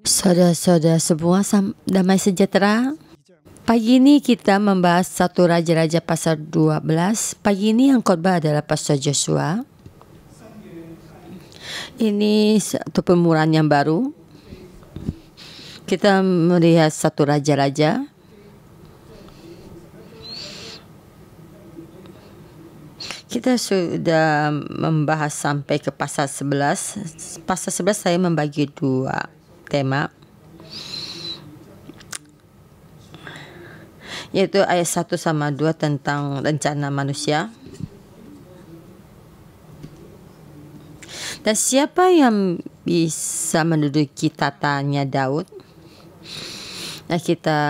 Saudara-saudara semua, damai sejahtera. Pagi ini kita membahas 1 Raja-Raja pasal 12. Pagi ini yang khotbah adalah Pastor Joshua. Ini satu permulaan yang baru. Kita melihat 1 Raja-Raja. Kita sudah membahas sampai ke pasal 11. Pasal 11 saya membagi 2 tema, yaitu ayat 1 sama 2 tentang rencana manusia. Dan siapa yang bisa menduduki tatanya Daud? Nah, kita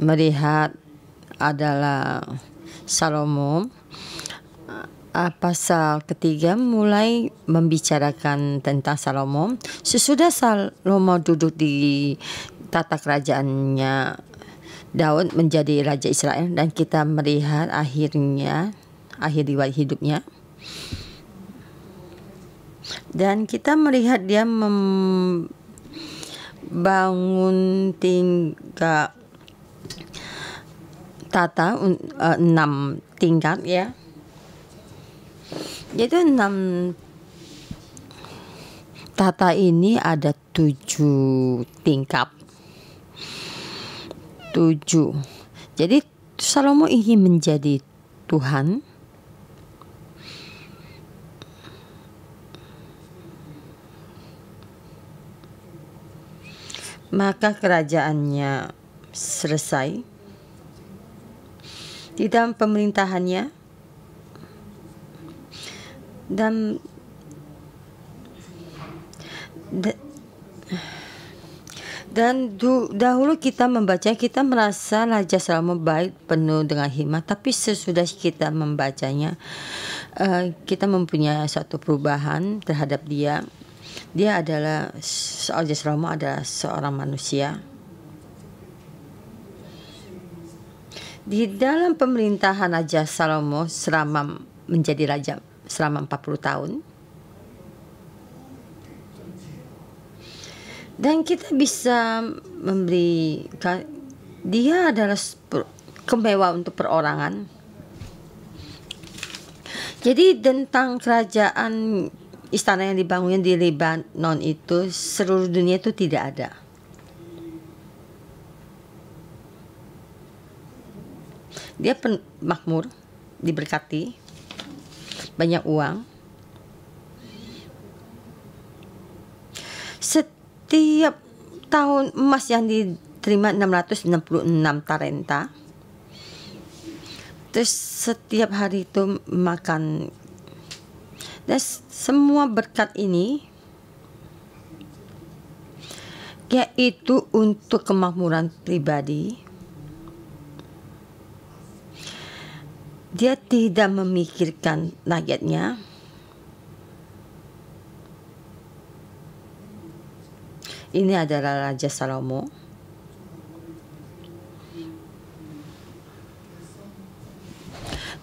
melihat adalah Salomo. Pasal ketiga mulai membicarakan tentang Salomo. Sesudah Salomo duduk di tata kerajaannya Daud menjadi Raja Israel, dan kita melihat akhir riwayat hidupnya. Dan kita melihat dia membangun 3 tata 6 tingkat, ya. Jadi 6 tata ini ada 7 tingkat. 7. Jadi Salomo ingin menjadi Tuhan. Maka kerajaannya selesai. Di dalam pemerintahannya, dan dahulu kita membaca, kita merasa Raja Salomo baik, penuh dengan hikmat, tapi sesudah kita membacanya, kita mempunyai suatu perubahan terhadap dia. Dia adalah, Raja Salomo adalah seorang manusia. Di dalam pemerintahan Raja Salomo selama menjadi raja selama 40 tahun. Dan kita bisa memberikan, dia adalah kemewahan untuk perorangan. Jadi tentang kerajaan istana yang dibangun di Lebanon itu, seluruh dunia itu tidak ada. Dia makmur, diberkati, banyak uang. Setiap tahun emas yang diterima 666 talenta. Terus setiap hari itu makan. Dan semua berkat ini yaitu untuk kemakmuran pribadi. Dia tidak memikirkan rakyatnya. Ini adalah Raja Salomo.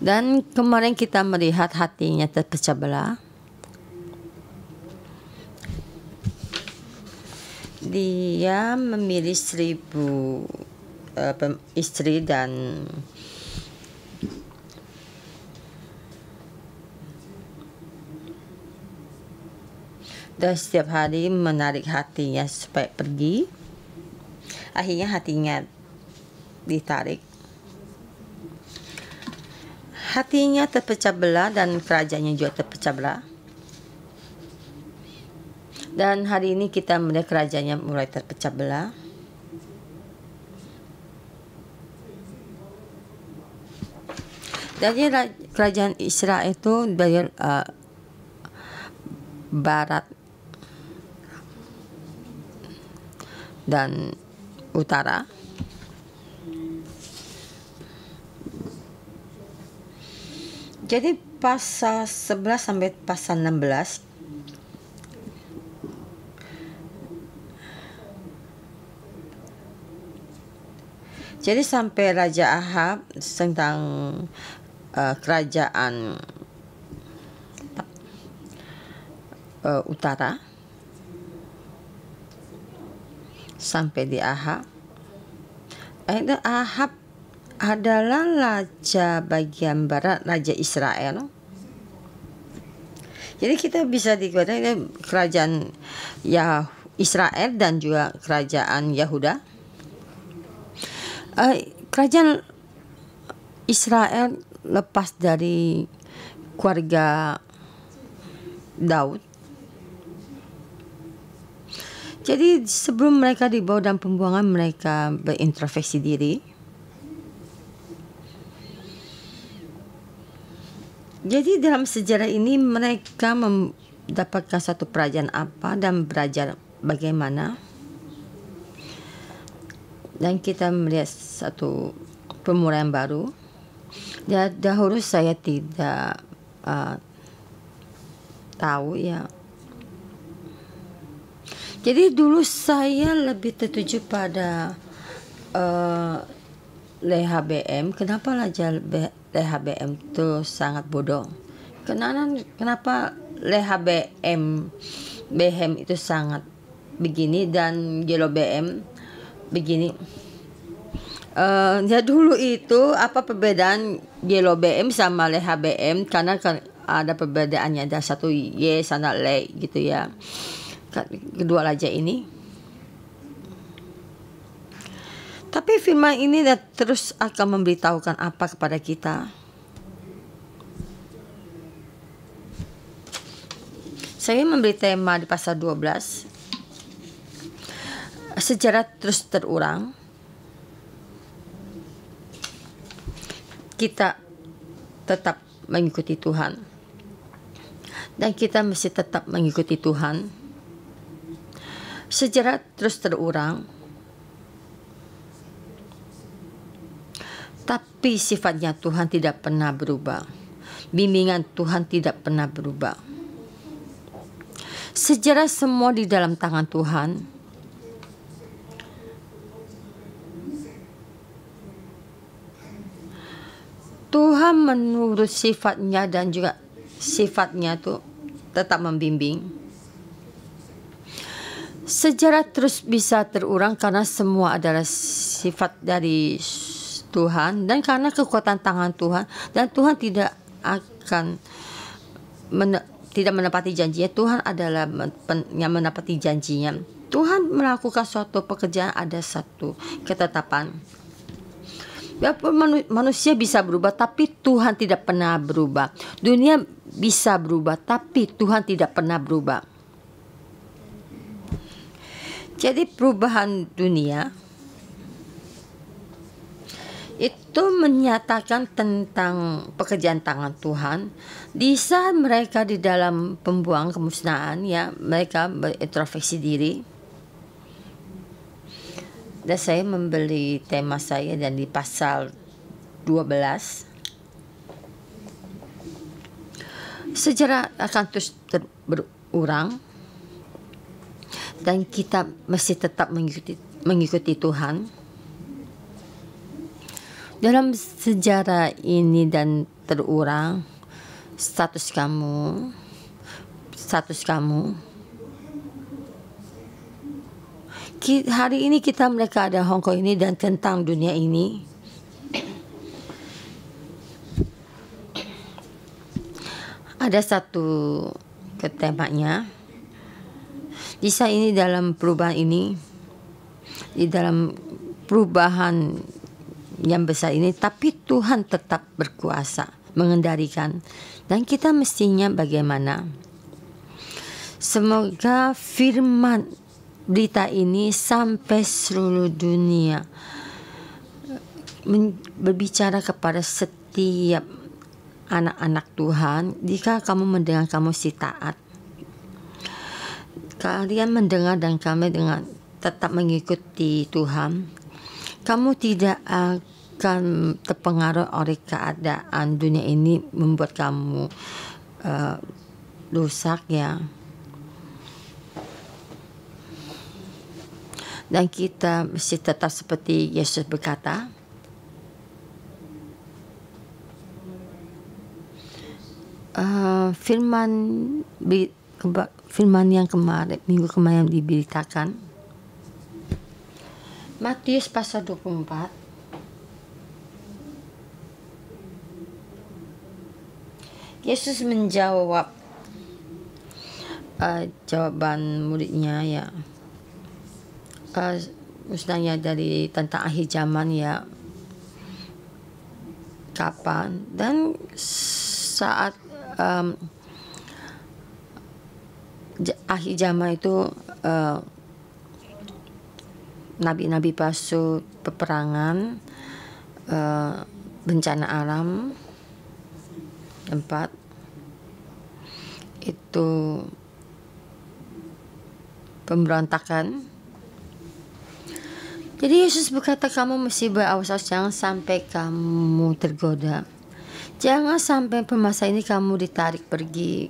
Dan kemarin kita melihat hatinya terpecah belah. Dia memilih 1000 istri dan setiap hari menarik hatinya supaya pergi. Akhirnya hatinya ditarik. Hatinya terpecah belah dan kerajaannya juga terpecah belah. Dan hari ini kita melihat kerajaannya mulai terpecah belah. Jadi kerajaan Israel itu dari barat dan utara. Jadi pasal 11 sampai pasal 16 jadi sampai Raja Ahab tentang kerajaan utara. sampai di Ahab. Ahab adalah raja bagian barat, raja Israel. Jadi kita bisa dikatakan kerajaan Israel dan juga kerajaan Yahuda. Kerajaan Israel lepas dari keluarga Daud. Jadi sebelum mereka dibawa dalam pembuangan, mereka berintrospeksi diri. Jadi dalam sejarah ini mereka mendapatkan satu kerajaan apa dan belajar bagaimana. Dan kita melihat satu pemulaian baru. Dahulu saya tidak tahu ya. Jadi dulu saya lebih tertuju pada Rehabeam. Kenapa Raja Rehabeam itu sangat bodoh? Kenapa Rehabeam itu sangat begini dan Jerobeam begini? Ya dulu itu apa perbedaan Jerobeam sama Rehabeam? Karena ada perbedaannya, ada satu Y sana Le gitu ya. Kedua raja ini. Tapi firman ini terus akan memberitahukan apa kepada kita. Saya memberi tema di pasal 12. Sejarah terus terulang. Kita tetap mengikuti Tuhan. Dan kita mesti tetap mengikuti Tuhan. Sejarah terus terulang. Tapi sifatnya Tuhan tidak pernah berubah. Bimbingan Tuhan tidak pernah berubah. Sejarah semua di dalam tangan Tuhan. Tuhan menurut sifatnya dan juga sifatnya itu tetap membimbing. Sejarah terus bisa terulang karena semua adalah sifat dari Tuhan dan karena kekuatan tangan Tuhan, dan Tuhan tidak akan tidak menepati janjinya. Tuhan adalah yang menepati janjinya. Tuhan melakukan suatu pekerjaan, ada satu ketetapan. Manusia bisa berubah tapi Tuhan tidak pernah berubah. Dunia bisa berubah tapi Tuhan tidak pernah berubah. Jadi perubahan dunia itu menyatakan tentang pekerjaan tangan Tuhan. Di saat mereka di dalam pembuangan kemusnahan, ya, mereka berintrospeksi diri. Dan saya membeli tema saya dan di pasal 12. Sejarah akan terus berulang dan kita mesti tetap mengikuti Tuhan. Dalam sejarah ini dan terulang, status kamu. Hari ini kita mereka ada Hongkong ini dan tentang dunia ini. Ada satu temanya. Di saat ini dalam perubahan ini, di dalam perubahan yang besar ini, tapi Tuhan tetap berkuasa mengendalikan, dan kita mestinya bagaimana? Semoga firman berita ini sampai seluruh dunia, berbicara kepada setiap anak-anak Tuhan. Jika kamu mendengar, kamu si taat. Kalian mendengar dan kami dengan tetap mengikuti Tuhan. Kamu tidak akan terpengaruh oleh keadaan dunia ini membuat kamu rusak, ya. Dan kita mesti tetap seperti Yesus berkata. Firman yang kemarin, minggu kemarin diberitakan. Matius pasal 24. Yesus menjawab jawaban muridnya ya, misalnya dari tentang akhir zaman ya, kapan dan saat akhir zaman itu nabi-nabi palsu, peperangan, bencana alam, tempat itu pemberontakan. Jadi Yesus berkata, kamu mesti berawas-awas, jangan sampai kamu tergoda. Jangan sampai masa ini kamu ditarik pergi.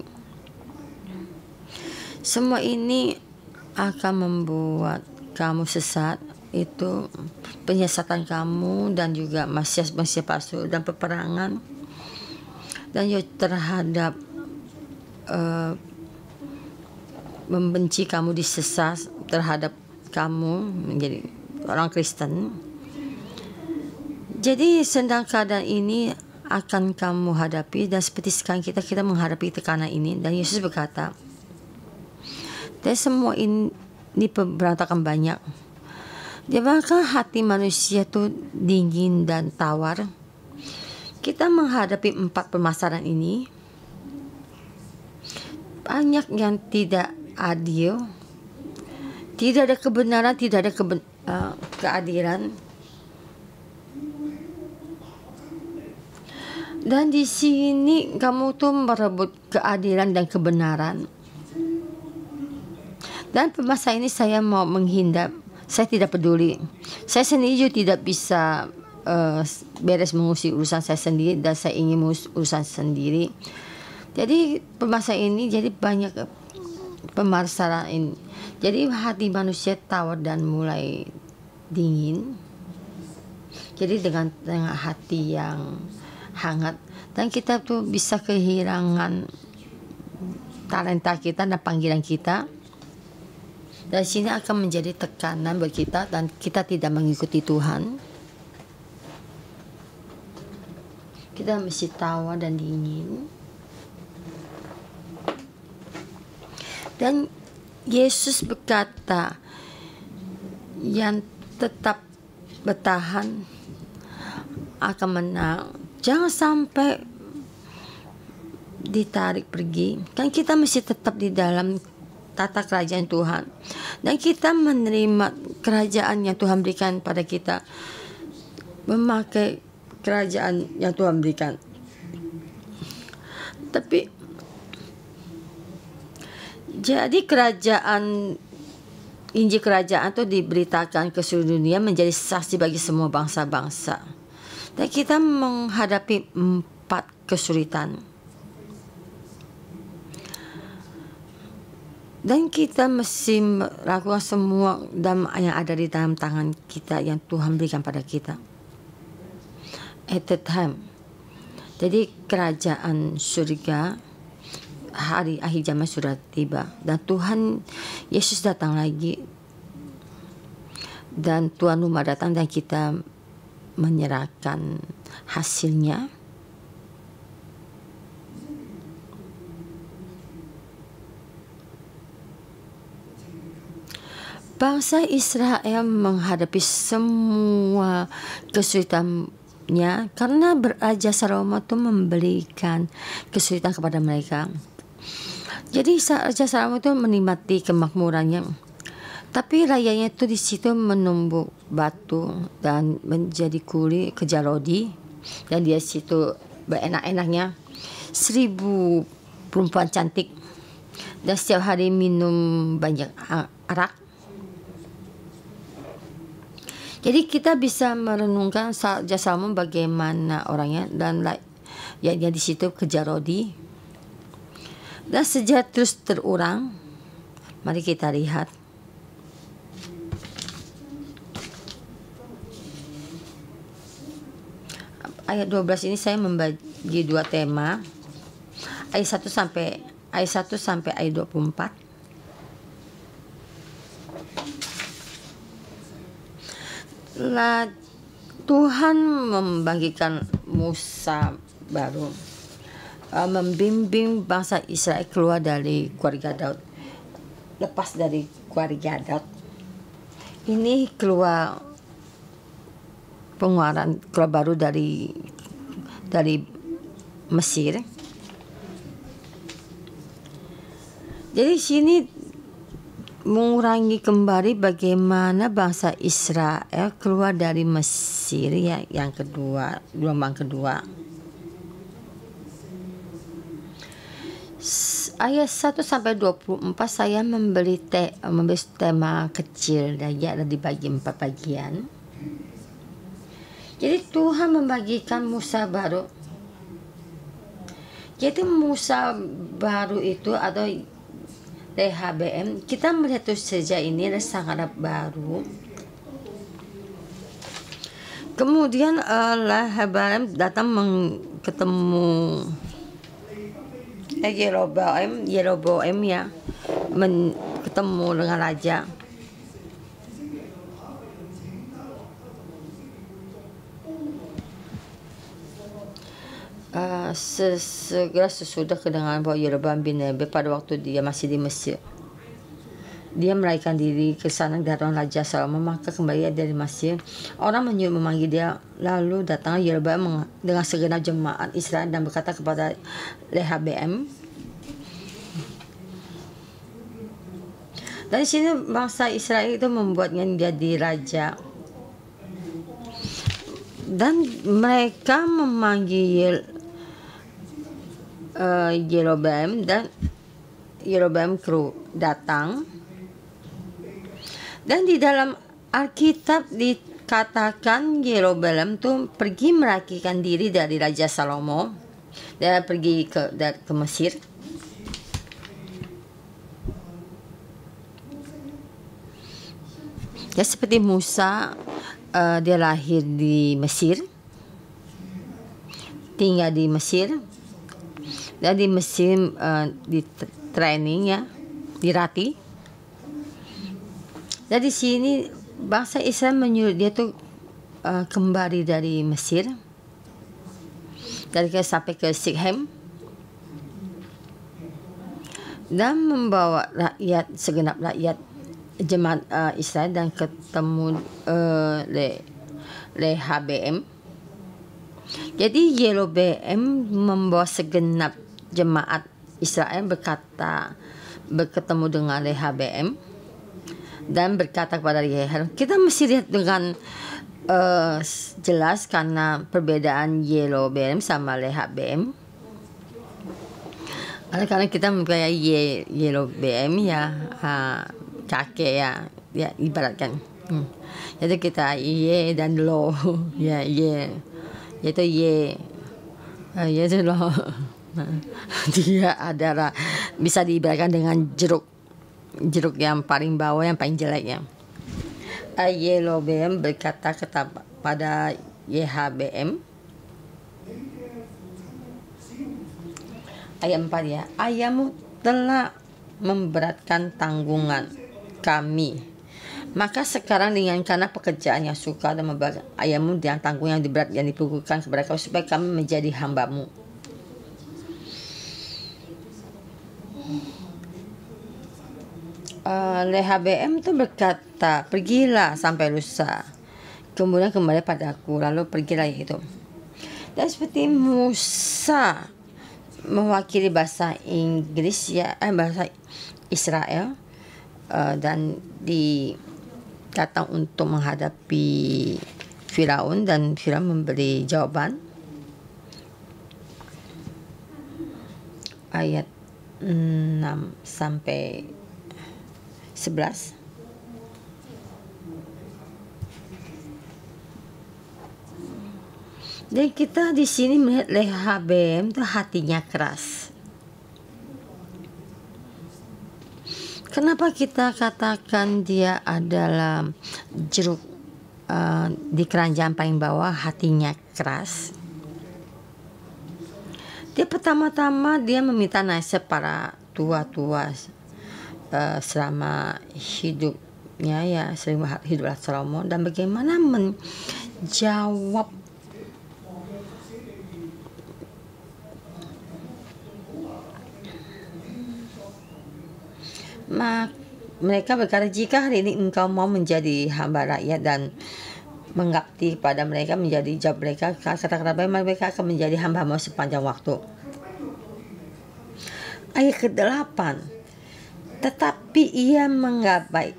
Semua ini akan membuat kamu sesat. Itu penyesatan kamu dan juga manusia palsu dan peperangan. Dan juga terhadap membenci kamu, disesat terhadap kamu menjadi orang Kristen. Jadi sedang keadaan ini akan kamu hadapi, dan seperti sekarang kita menghadapi tekanan ini. Dan Yesus berkata, dan semua ini berantakan banyak. Dia bahkan hati manusia itu dingin dan tawar. Kita menghadapi 4 permasalahan ini. Banyak yang tidak adil, tidak ada kebenaran, tidak ada keadilan. Dan di sini kamu tuh merebut keadilan dan kebenaran. Dan masa ini saya mau menghindar, saya tidak peduli. Saya sendiri juga tidak bisa beres mengurusi urusan saya sendiri, dan saya ingin mengurus urusan sendiri. Jadi masa ini jadi banyak permasalahan ini. Jadi hati manusia tawar dan mulai dingin. Jadi dengan hati yang hangat, dan kita tuh bisa kehilangan talenta kita dan panggilan kita. Dan sini akan menjadi tekanan buat kita, dan kita tidak mengikuti Tuhan. Kita mesti tawar dan dingin. Dan Yesus berkata, yang tetap bertahan akan menang. Jangan sampai ditarik pergi. Kan kita mesti tetap di dalam tata kerajaan Tuhan, dan kita menerima kerajaan yang Tuhan berikan pada kita, memakai kerajaan yang Tuhan berikan. Tapi jadi Injil kerajaan itu diberitakan ke seluruh dunia, menjadi saksi bagi semua bangsa-bangsa. Dan kita menghadapi 4 kesulitan. Dan kita mesti melakukan semua yang ada di dalam tangan kita, yang Tuhan berikan pada kita. At the time. Jadi kerajaan surga, hari akhir zaman sudah tiba. Dan Tuhan Yesus datang lagi. Dan Tuhan rumah datang, dan kita menyerahkan hasilnya. Bangsa Israel menghadapi semua kesulitannya karena Raja Salomo itu memberikan kesulitan kepada mereka. Jadi Raja Salomo itu menikmati kemakmurannya, tapi rakyatnya itu di situ menumbuk batu dan menjadi kuli kerja rodi, dan dia situ berenak-enaknya 1000 perempuan cantik, dan setiap hari minum banyak arak. Jadi kita bisa merenungkan Raja Salomo bagaimana orangnya, dan ya dia di situ kerja rodi, dan sejarah terus terulang. Mari kita lihat. Ayat 12 ini saya membagi 2 tema. Ayat 1 sampai ayat 24. Lah, Tuhan membagikan Musa baru, membimbing bangsa Israel keluar dari keluarga Daud. Lepas dari keluarga Daud, ini keluar pengeluaran keluar baru dari Mesir. Jadi sini mengurangi kembali bagaimana bangsa Israel keluar dari Mesir ya, yang kedua, gelombang kedua. Ayat 1 sampai 24 saya membeli tema kecil dan ya, ada dibagi 4 bagian. Jadi Tuhan membagikan Musa baru. Jadi Musa baru itu atau RHBM, kita melihat itu saja ini adalah sangat baru. Kemudian RHBM datang ketemu Yeroboam ya, ketemu dengan raja. Segera sesudah kedengaran bahwa Yeroboam bin Nebat pada waktu dia masih di Mesir, dia melarikan diri ke sana dari Raja Salomo, maka kembali dari Mesir. Orang menyuruh memanggil dia, lalu datang Yeroboam dengan segenap jemaat Israel dan berkata kepada RHBM. Dari sini bangsa Israel itu membuatnya jadi raja, dan mereka memanggil Yeroboam, dan Yeroboam datang. Dan di dalam Alkitab dikatakan Yeroboam tuh pergi merakikan diri dari Raja Salomo dan pergi ke Mesir. Ya, seperti Musa, dia lahir di Mesir, tinggal di Mesir, dan di Mesir di training ya, dilatih. Dan di sini bangsa Israel menyuruh dia tuh kembali dari Mesir, dari sampai ke Sikhem, dan membawa segenap rakyat jemaat Israel dan ketemu RHBM. Jadi Yeroboam membawa segenap jemaat Israel berketemu dengan RHBM dan berkata kepada Yeroboam, kita mesti lihat dengan jelas karena perbedaan Yeroboam sama RHBM. Karena kita mempunyai Yeroboam ya, kakek ya ibaratkan. Jadi kita ye dan lo ya ye, yaitu ye itu lo. Dia adalah bisa diibaratkan dengan jeruk yang paling bawah, yang paling jelek ya. Yeroboam berkata kepada RHBM, ayat 4 ya, ayahmu telah memberatkan tanggungan kami, maka sekarang ringankanlah pekerjaan yang sukar dan memberatkan ayahmu yang tanggung yang berat yang dipukulkan kepada kami, supaya kami menjadi hambamu. RHBM itu berkata, pergilah sampai lusa, kemudian kembali padaku, lalu pergilah itu. Dan seperti Musa mewakili bahasa Inggris ya, bahasa Israel, dan datang untuk menghadapi Firaun, dan Firaun memberi jawaban. Ayat 6 sampai 11. Dan kita di sini melihat RHBM itu hatinya keras. Kenapa kita katakan dia adalah jeruk di keranjang paling bawah, hatinya keras? Dia pertama-tama dia meminta nasihat para tua-tua selama hidup hidupnya ya, selama hidup Salomo, dan bagaimana menjawab mereka berkata, jika hari ini engkau mau menjadi hamba rakyat dan mengabdi pada mereka, menjadi jawab mereka, kata-kata mereka akan menjadi hamba-hamba sepanjang waktu. Ayat ke-8, tetapi ia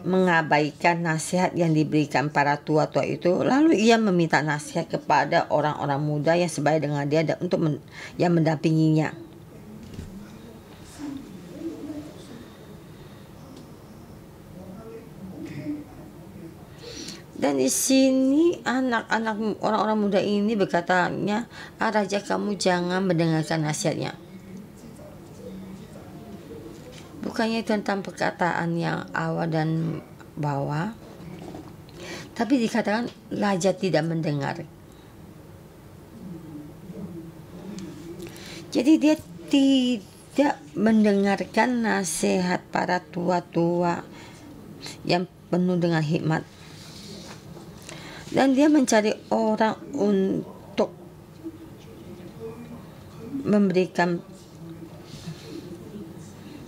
mengabaikan nasihat yang diberikan para tua-tua itu, lalu ia meminta nasihat kepada orang-orang muda yang sebaya dengan dia untuk yang mendampinginya. Dan di sini anak-anak orang-orang muda ini berkatanya, raja, kamu jangan mendengarkan nasihatnya. Bukannya tentang perkataan yang awal dan bawah, tapi dikatakan raja tidak mendengar. Jadi dia tidak mendengarkan nasihat para tua-tua yang penuh dengan hikmat. Dan dia mencari orang untuk memberikan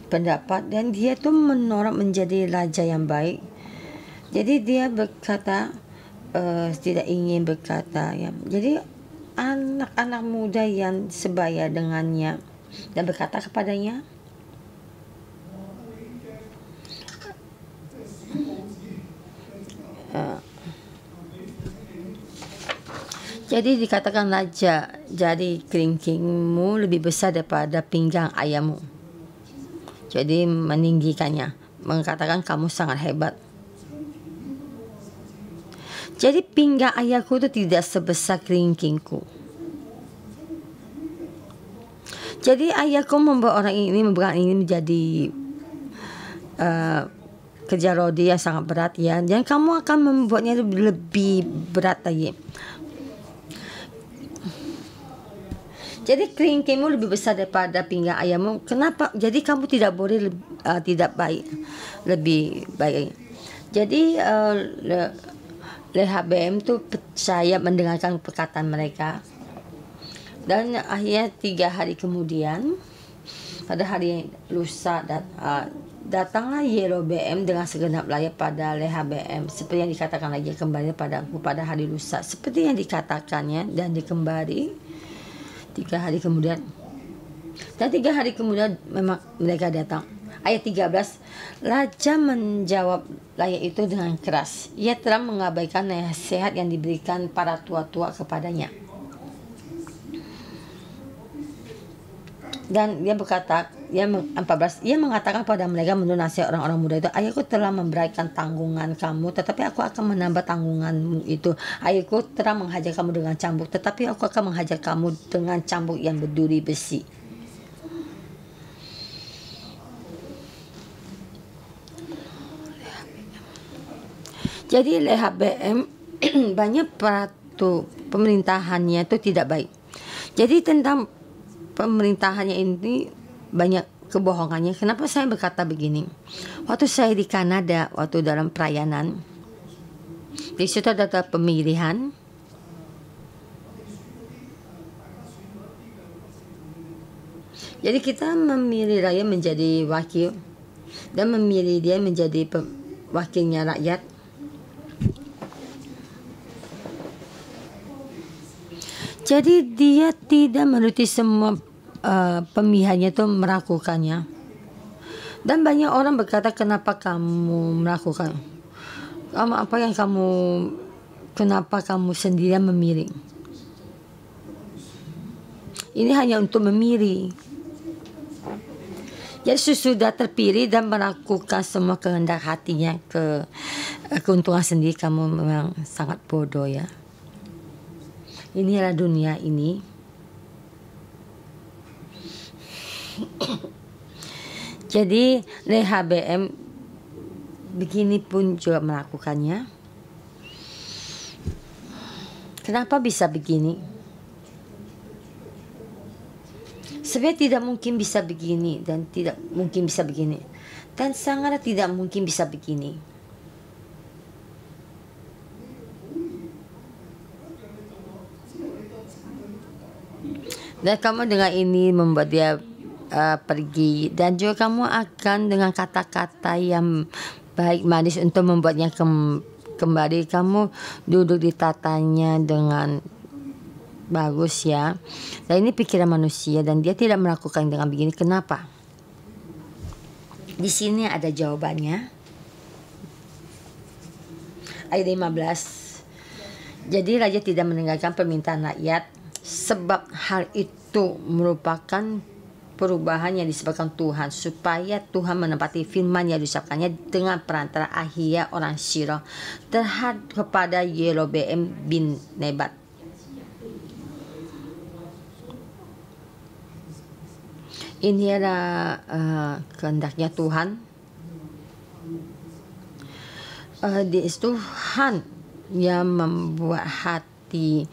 pendapat, dan dia tuh menolak menjadi raja yang baik. Jadi dia berkata tidak ingin berkata ya. Jadi anak-anak muda yang sebaya dengannya dan berkata kepadanya, jadi dikatakan raja, jadi kelingkingmu lebih besar daripada pinggang ayahmu. Jadi meninggikannya, mengatakan kamu sangat hebat. Jadi pinggang ayahku itu tidak sebesar kelingkingku. Jadi ayahku membuat orang ini menjadi kerja rodi yang sangat berat ya, dan kamu akan membuatnya lebih berat lagi. Jadi kelingkingmu lebih besar daripada pinggang ayahmu. Kenapa? Jadi kamu tidak boleh tidak baik, lebih baik. Jadi Rehabeam itu percaya mendengarkan perkataan mereka. Dan akhirnya 3 hari kemudian, pada hari lusa, datanglah Yerobeam dengan segenap rakyat pada Rehabeam, seperti yang dikatakan lagi, kembali padaku pada hari lusa, seperti yang dikatakannya, dan dikembali 3 hari kemudian. Dan 3 hari kemudian memang mereka datang. Ayat 13, raja menjawab rakyat itu dengan keras. Ia telah mengabaikan nasihat yang diberikan para tua-tua kepadanya. Dan dia berkata, 14, ia mengatakan pada mereka menurut nasihat orang-orang muda itu, ayahku telah memberikan tanggungan kamu, tetapi aku akan menambah tanggunganmu itu. Ayahku telah menghajar kamu dengan cambuk, tetapi aku akan menghajar kamu dengan cambuk yang berduri besi. Jadi Rehabeam banyak pemerintahannya itu tidak baik. Jadi tentang pemerintahannya ini banyak kebohongannya. Kenapa saya berkata begini? Waktu saya di Kanada, waktu dalam perayaan, di situ ada pemilihan. Jadi kita memilih rakyat menjadi wakil dan memilih dia menjadi wakilnya rakyat. Jadi dia tidak menuruti semua pemilihannya itu melakukannya. Dan banyak orang berkata, kenapa kamu melakukan? Apa yang kenapa kamu sendirian memilih? Ini hanya untuk memilih. Jadi sesudah terpilih dan melakukan semua kehendak hatinya keuntungan sendiri, kamu memang sangat bodoh ya. Inilah dunia ini. Jadi Rehabeam begini pun juga melakukannya. Kenapa bisa begini? Sebenarnya tidak mungkin bisa begini dan tidak mungkin bisa begini. Dan sangat tidak mungkin bisa begini. Dan kamu dengan ini membuat dia pergi, dan juga kamu akan dengan kata-kata yang baik manis untuk membuatnya kembali. Kamu duduk di tatanya dengan bagus ya. Dan ini pikiran manusia dan dia tidak melakukan dengan begini. Kenapa? Di sini ada jawabannya. Ayat 15. Jadi raja tidak mendengarkan permintaan rakyat, sebab hal itu merupakan perubahan yang disebabkan Tuhan, supaya Tuhan menepati firman yang diucapkannya dengan perantara Ahia orang Shilo kepada Yerobeam bin Nebat. Ini adalah kehendaknya Tuhan. Tuhan yang membuat hati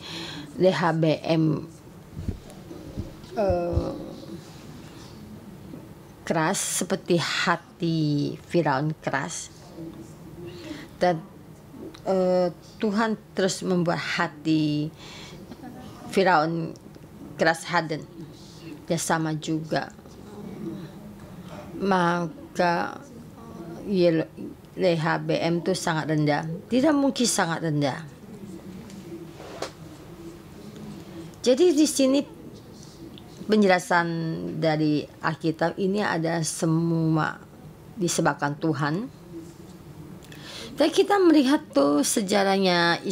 Rehabeam keras seperti hati Firaun keras, dan Tuhan terus membuat hati Firaun keras harden. Ya sama juga, maka Rehabeam itu sangat rendah, tidak mungkin sangat rendah. Jadi di sini penjelasan dari Alkitab ini ada semua disebabkan Tuhan. Dan kita melihat tuh sejarahnya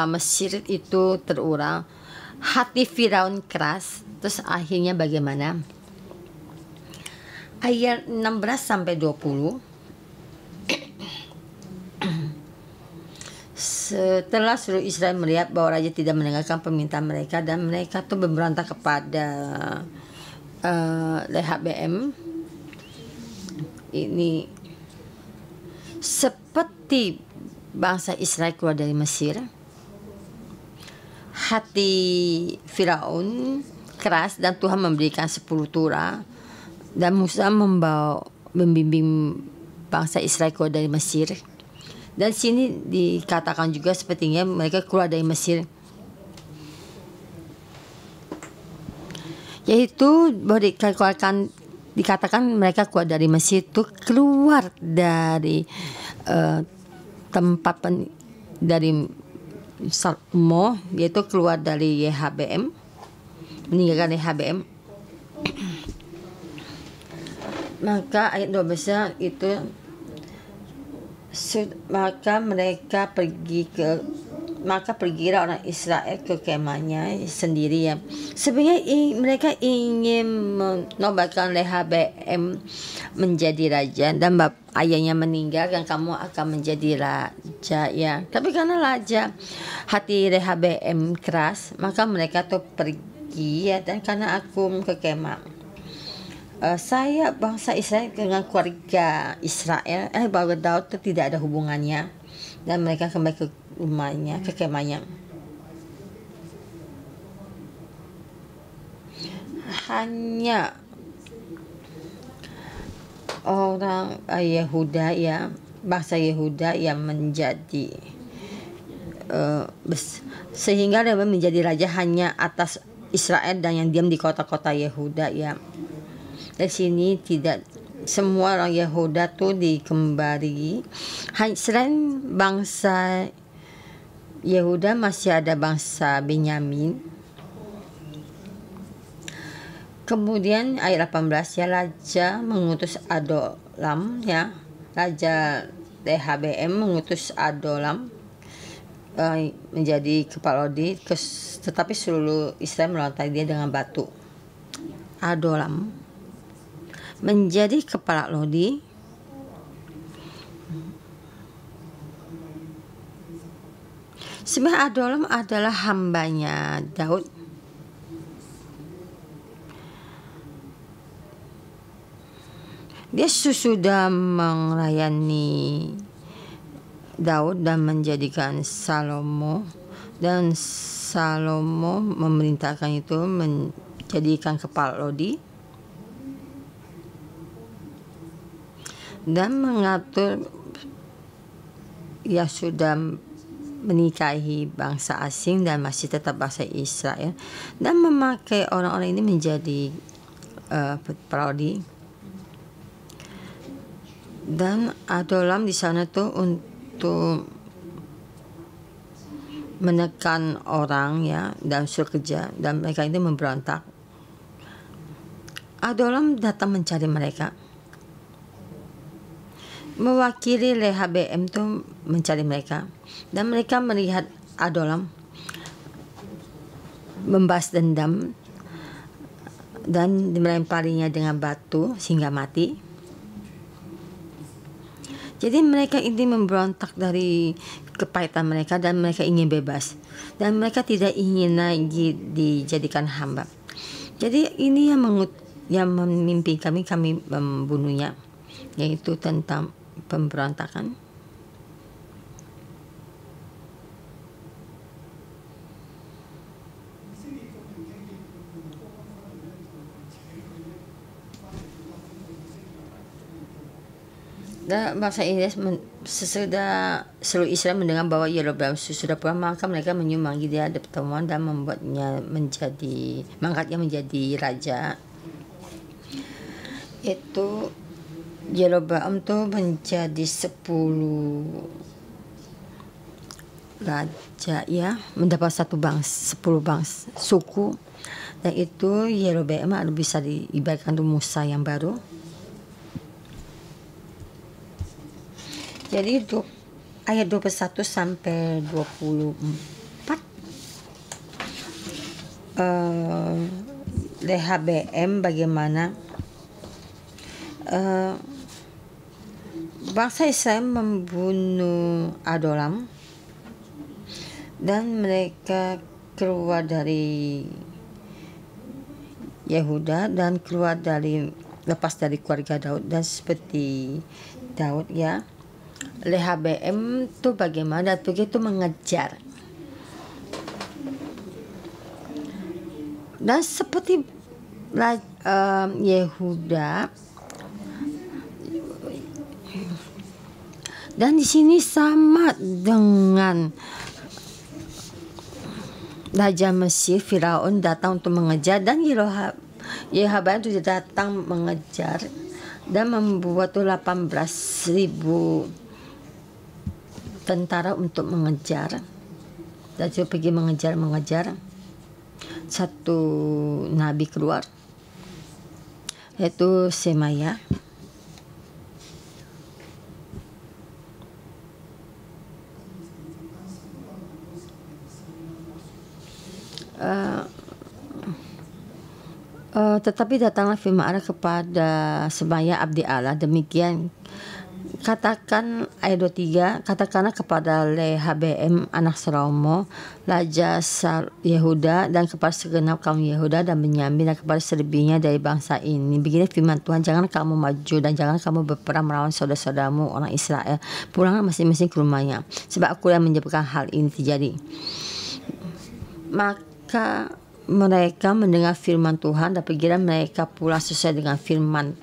Mesir itu terulang. Hati Firaun keras, terus akhirnya bagaimana? Ayat 16 sampai 20. Setelah seluruh Israel melihat bahwa raja tidak mendengarkan permintaan mereka dan mereka tuh memberontak kepada Rehabeam, ini seperti bangsa Israel keluar dari Mesir, hati Firaun keras dan Tuhan memberikan 10 Torah, dan Musa membimbing bangsa Israel keluar dari Mesir. Dan sini dikatakan juga sepertinya mereka keluar dari Mesir, yaitu bahwa dikatakan mereka keluar dari Mesir itu keluar dari tempat dari Salmo, yaitu keluar dari Rehabeam, meninggalkan Rehabeam. Maka ayat 12 itu, maka pergilah orang Israel ke kemahnya sendiri ya. Sebenarnya mereka ingin menobatkan Rehabeam menjadi raja, dan ayahnya meninggal dan kamu akan menjadi raja ya. Tapi karena raja hati Rehabeam keras, maka mereka tuh pergi ya. Dan karena aku ke kemah, saya bangsa Israel dengan keluarga Israel, bahwa Daud itu tidak ada hubungannya, dan mereka kembali ke rumahnya, ke kemahnya. Hanya orang Yehuda ya, bangsa Yehuda yang menjadi sehingga dia menjadi raja hanya atas Israel dan yang diam di kota-kota Yehuda ya. Di sini tidak semua orang Yehuda tuh dikembali. Selain bangsa Yehuda masih ada bangsa Benyamin. Kemudian ayat 18 ya, raja mengutus Adolam ya. Raja Rehabeam mengutus Adolam menjadi kepala lodi, tetapi seluruh Israel melantai dia dengan batu. Adolam menjadi kepala lodi. Sebenarnya Adolam adalah hambanya Daud. Dia sudah melayani Daud dan menjadikan Salomo, dan Salomo memerintahkan itu menjadikan kepala lodi dan mengatur ya sudah menikahi bangsa asing dan masih tetap bangsa Israel, dan memakai orang-orang ini menjadi parodi. Dan Adolam di sana tuh untuk menekan orang ya dan suruh kerja, dan mereka itu memberontak. Adolam datang mencari mereka, mewakili Rehabeam tuh mencari mereka, dan mereka melihat Adolam membalas dendam dan melemparinya dengan batu sehingga mati. Jadi mereka ini memberontak dari kepahitan mereka dan mereka ingin bebas, dan mereka tidak ingin lagi dijadikan hamba. Jadi ini yang memimpin kami membunuhnya, yaitu tentang pemberontakan. Dan bangsa Israel sesudah seluruh Israel mendengar bahwa Yerobeam sudah pulang, maka mereka menyumangi dia ada pertemuan dan mengangkatnya menjadi raja. Itu Yerobeam tuh menjadi 10 raja ya, mendapat 10 suku, dan itu Yerobeam bisa diibaratkan itu Musa yang baru. Jadi ayat 21 sampai 24, Rehabeam bagaimana bangsa Israel membunuh Adolam, dan mereka keluar dari Yehuda dan lepas dari keluarga Daud, dan seperti Daud ya, Rehabeam itu bagaimana begitu mengejar, dan seperti Yehuda, dan di sini sama dengan Raja Mesir Firaun datang untuk mengejar, dan Rehabeam itu datang mengejar dan membuat 18.000 tentara untuk mengejar, dan dia pergi mengejar. Satu nabi keluar, yaitu Semaya. Tetapi datanglah firman Allah kepada Semaya abdi Allah, demikian katakan ayat 23, katakanlah kepada Rehabeam anak Salomo raja Yehuda dan kepada segenap kaum Yehuda dan Benyamin dan kepada selebihnya dari bangsa ini, begini firman Tuhan, jangan kamu maju dan jangan kamu berperang melawan saudara-saudaramu orang Israel, pulanglah masing-masing ke rumahnya, sebab aku yang menyebabkan hal ini terjadi. Maka mereka mendengar firman Tuhan dan pergilah mereka pulang sesuai dengan firman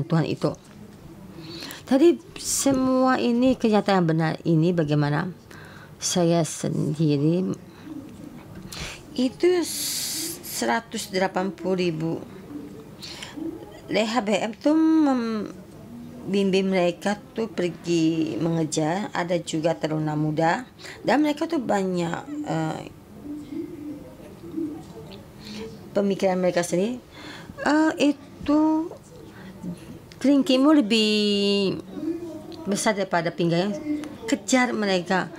Tuhan itu. Tadi semua ini kenyataan benar ini bagaimana saya sendiri itu 180.000. Rehabeam tuh membimbing mereka tuh pergi mengejar, ada juga teruna muda, dan mereka tuh banyak pemikiran mereka sendiri. Itu kelingkingmu lebih besar daripada pinggangnya, kejar mereka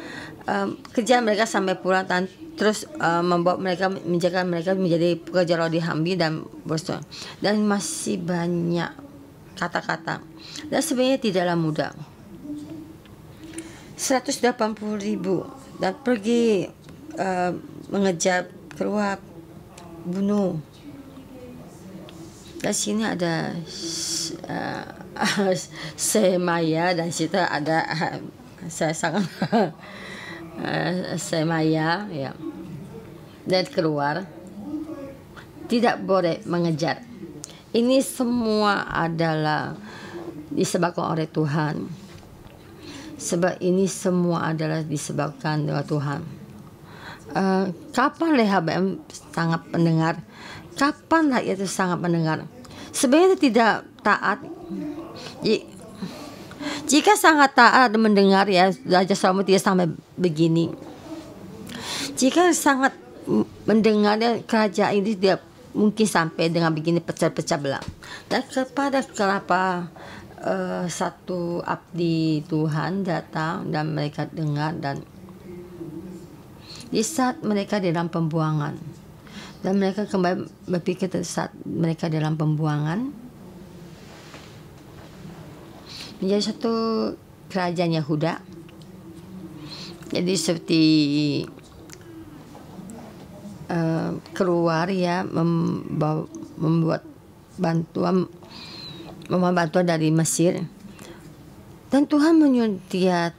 sampai pulang, dan terus membawa mereka, menjaga mereka menjadi pekerja rodi hambi dan bersuara, dan masih banyak kata-kata, dan sebenarnya tidaklah mudah. 180.000 dan pergi mengejar, keluar, bunuh. Dan sini ada Semaya, dan situ ada saya sangat Semaya ya, dan keluar, tidak boleh mengejar. Ini semua adalah disebabkan oleh Tuhan. sebab ini semua adalah disebabkan oleh Tuhan. Kapan Rehabeam sangat mendengar? Kapan rakyat itu sangat mendengar? Sebenarnya tidak taat. Jika sangat taat dan mendengar, ya Raja Salomo tidak sampai begini. Jika sangat mendengar, kerajaan ini tidak mungkin sampai dengan begini pecah-pecah belah. Dan kepada kenapa satu abdi Tuhan datang dan mereka dengar, dan di saat mereka dalam pembuangan, dan mereka kembali berpikir saat mereka dalam pembuangan, menjadi satu kerajaan Yehuda. Jadi seperti keluar, ya, membuat bantuan dari Mesir, dan Tuhan menyuruh dia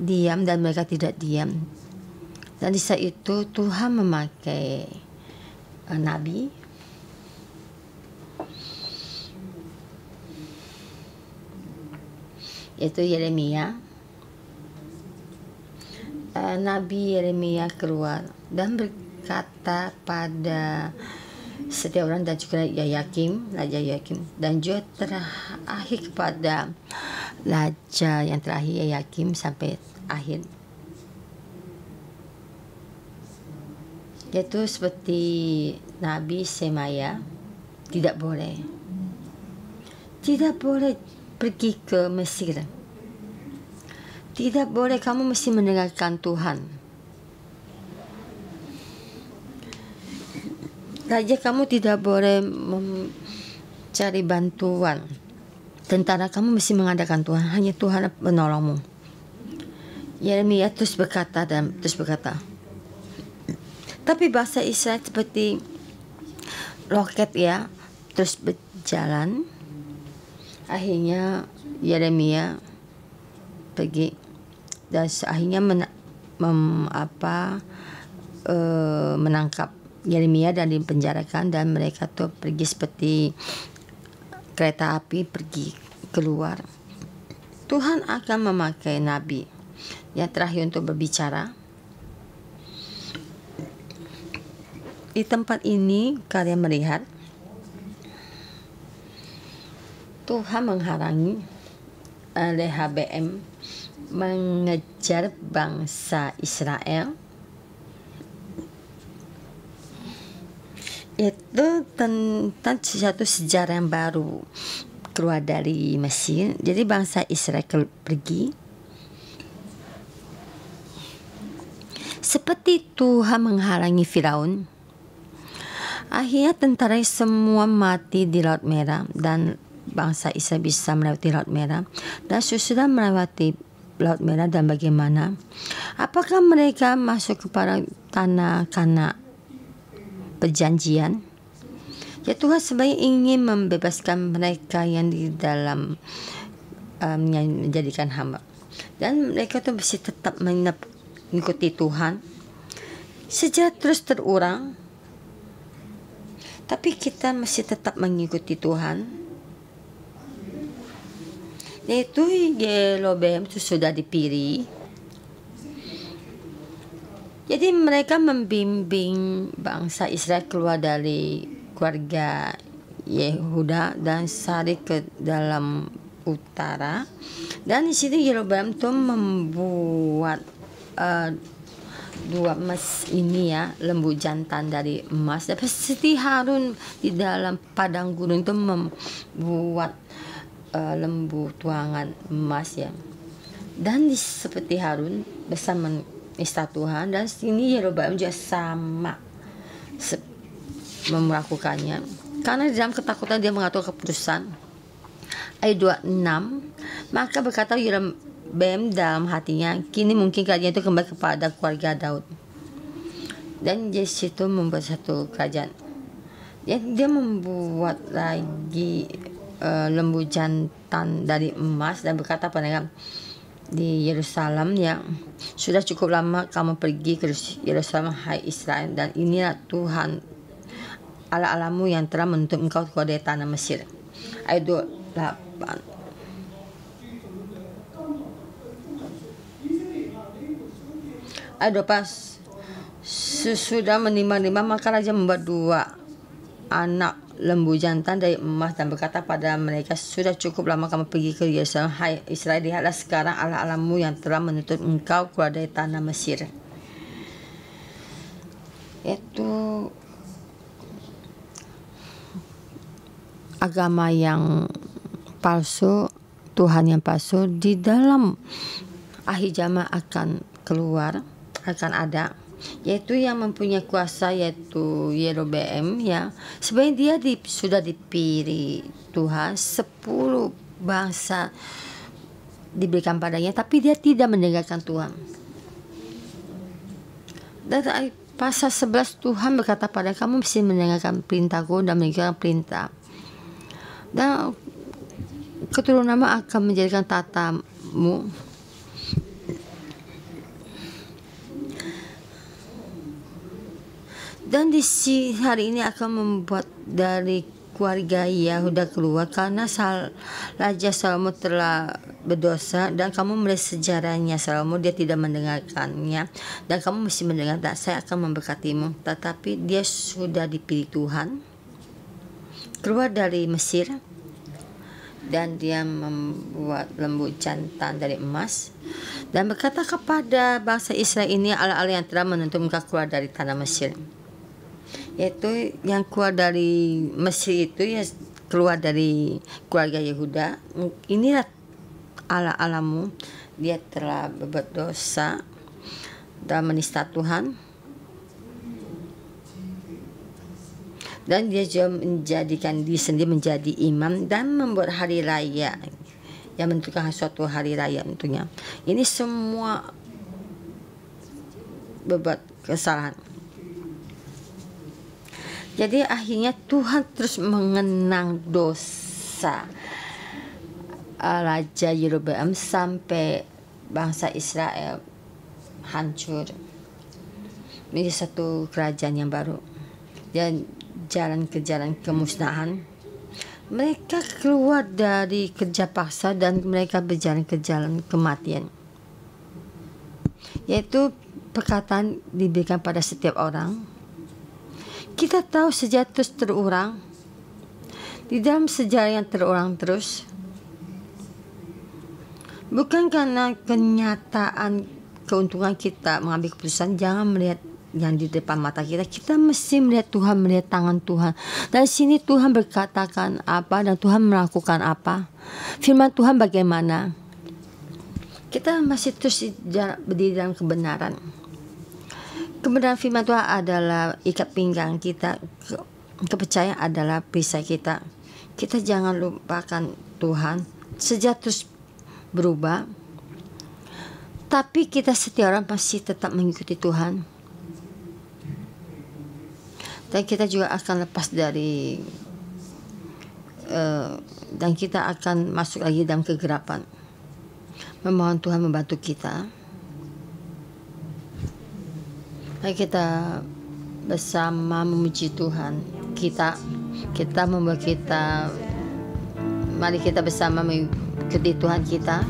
diam dan mereka tidak diam. Dan di saat itu Tuhan memakai nabi, yaitu Yeremia. Nabi Yeremia keluar dan berkata pada setiap orang, dan juga Raja Yakim, dan juga terakhir kepada Raja yang terakhir Yakim sampai akhir, yaitu seperti Nabi Semaya, tidak boleh pergi ke Mesir, tidak boleh, kamu mesti mendengarkan Tuhan. Raja, kamu tidak boleh mencari bantuan tentara, kamu mesti mengandalkan Tuhan, hanya Tuhan menolongmu. Yeremia terus berkata, tapi bahasa Israel seperti roket, ya, terus berjalan. Akhirnya Yeremia pergi dan akhirnya menangkap Yeremia dan dipenjarakan, dan mereka tuh pergi seperti kereta api pergi keluar. Tuhan akan memakai nabi yang terakhir untuk berbicara. Di tempat ini kalian melihat Tuhan menghalangi Rehabeam mengejar bangsa Israel. Itu tentang satu sejarah yang baru keluar dari Mesir. Jadi bangsa Israel pergi seperti Tuhan menghalangi Firaun. Akhirnya tentara semua mati di Laut Merah, dan bangsa Israel bisa melewati Laut Merah. Dan sesudah melewati Laut Merah, dan bagaimana? Apakah mereka masuk kepada tanah Kana perjanjian? Ya, Tuhan sebenarnya ingin membebaskan mereka yang di dalam yang menjadikan hamba, dan mereka tuh mesti tetap mengikuti Tuhan. Sejarah terus terulang, tapi kita mesti tetap mengikuti Tuhan. Yaitu Yerobeam itu sudah dipilih. Jadi mereka membimbing bangsa Israel keluar dari keluarga Yehuda dan sari ke dalam utara. Dan di sini Yerobeam itu membuat dua emas ini, ya, lembu jantan dari emas. Dan seperti Harun di dalam padang gurun itu membuat lembu tuangan emas, ya. Dan seperti Harun bersama nista Tuhan, dan sini Yerobeam juga sama melakukannya, karena di dalam ketakutan dia mengatur keputusan. Ayat 26, maka berkata Yerobeam dalam hatinya, kini mungkin kerajaan itu kembali kepada keluarga Daud. Dan di situ membuat satu kerajaan. Dia membuat lagi lembu jantan dari emas, dan berkata pada di Yerusalem, yang sudah cukup lama kamu pergi ke Yerusalem, hai Israel, dan inilah Tuhan Allah-Allahmu yang telah menuntut engkau keluar dari tanah Mesir. Ayat 28. Adopas sesudah menimba-nimba, maka raja membuat 2 anak lembu jantan dari emas dan berkata pada mereka, sudah cukup lama kamu pergi ke Yerusalem. Hai Israel, lihatlah sekarang Allah-Allahmu yang telah menuntut engkau keluar dari tanah Mesir. Itu agama yang palsu, Tuhan yang palsu di dalam akhir zaman akan keluar, akan ada, yaitu yang mempunyai kuasa, yaitu Yerobeam ya. Sebenarnya dia sudah dipilih Tuhan, 10 bangsa diberikan padanya, tapi dia tidak mendengarkan Tuhan. Dan pasal 11 Tuhan berkata pada kamu mesti mendengarkan perintahku dan mendengarkan perintah, dan keturunanmu akan menjadikan tatamu. Dan di hari ini akan membuat dari keluarga Yehuda keluar, karena Raja Salomo telah berdosa, dan kamu melihat sejarahnya Salomo, dia tidak mendengarkannya, dan kamu mesti mendengar. Dan saya akan memberkatimu. Tetapi dia sudah dipilih Tuhan, keluar dari Mesir, dan dia membuat lembu jantan dari emas dan berkata kepada bangsa Israel, ini Allah-Allah yang telah menuntut engkau keluar dari tanah Mesir. Yaitu yang keluar dari Mesir itu ya, keluar dari keluarga Yehuda. Inilah Allah-Allahmu, dia telah berbuat dosa dan menista Tuhan, dan dia juga menjadikan diri sendiri menjadi imam dan membuat hari raya yang menentukan suatu hari raya tentunya. Ini semua berbuat kesalahan. Jadi akhirnya Tuhan terus mengenang dosa Raja Yerobeam sampai bangsa Israel hancur menjadi satu kerajaan yang baru, dan jalan ke jalan kemusnahan. Mereka keluar dari kerja paksa dan mereka berjalan ke jalan kematian, yaitu perkataan diberikan pada setiap orang. Kita tahu sejarah terus terulang, di dalam sejarah yang terulang terus, bukan karena kenyataan keuntungan kita mengambil keputusan. Jangan melihat yang di depan mata kita, kita mesti melihat Tuhan, melihat tangan Tuhan. Dari sini Tuhan berkatakan apa dan Tuhan melakukan apa, firman Tuhan bagaimana. Kita masih terus berdiri dalam kebenaran. Kebenaran firman Tuhan adalah ikat pinggang kita, kepercayaan adalah perisai kita. Kita jangan lupakan Tuhan, sejak terus berubah, tapi kita setiap orang pasti tetap mengikuti Tuhan. Dan kita juga akan lepas dari dan kita akan masuk lagi dalam kegelapan. Memohon Tuhan membantu kita. Mari kita bersama memuji Tuhan. Kita membuat kita, mari kita bersama mengikuti Tuhan kita.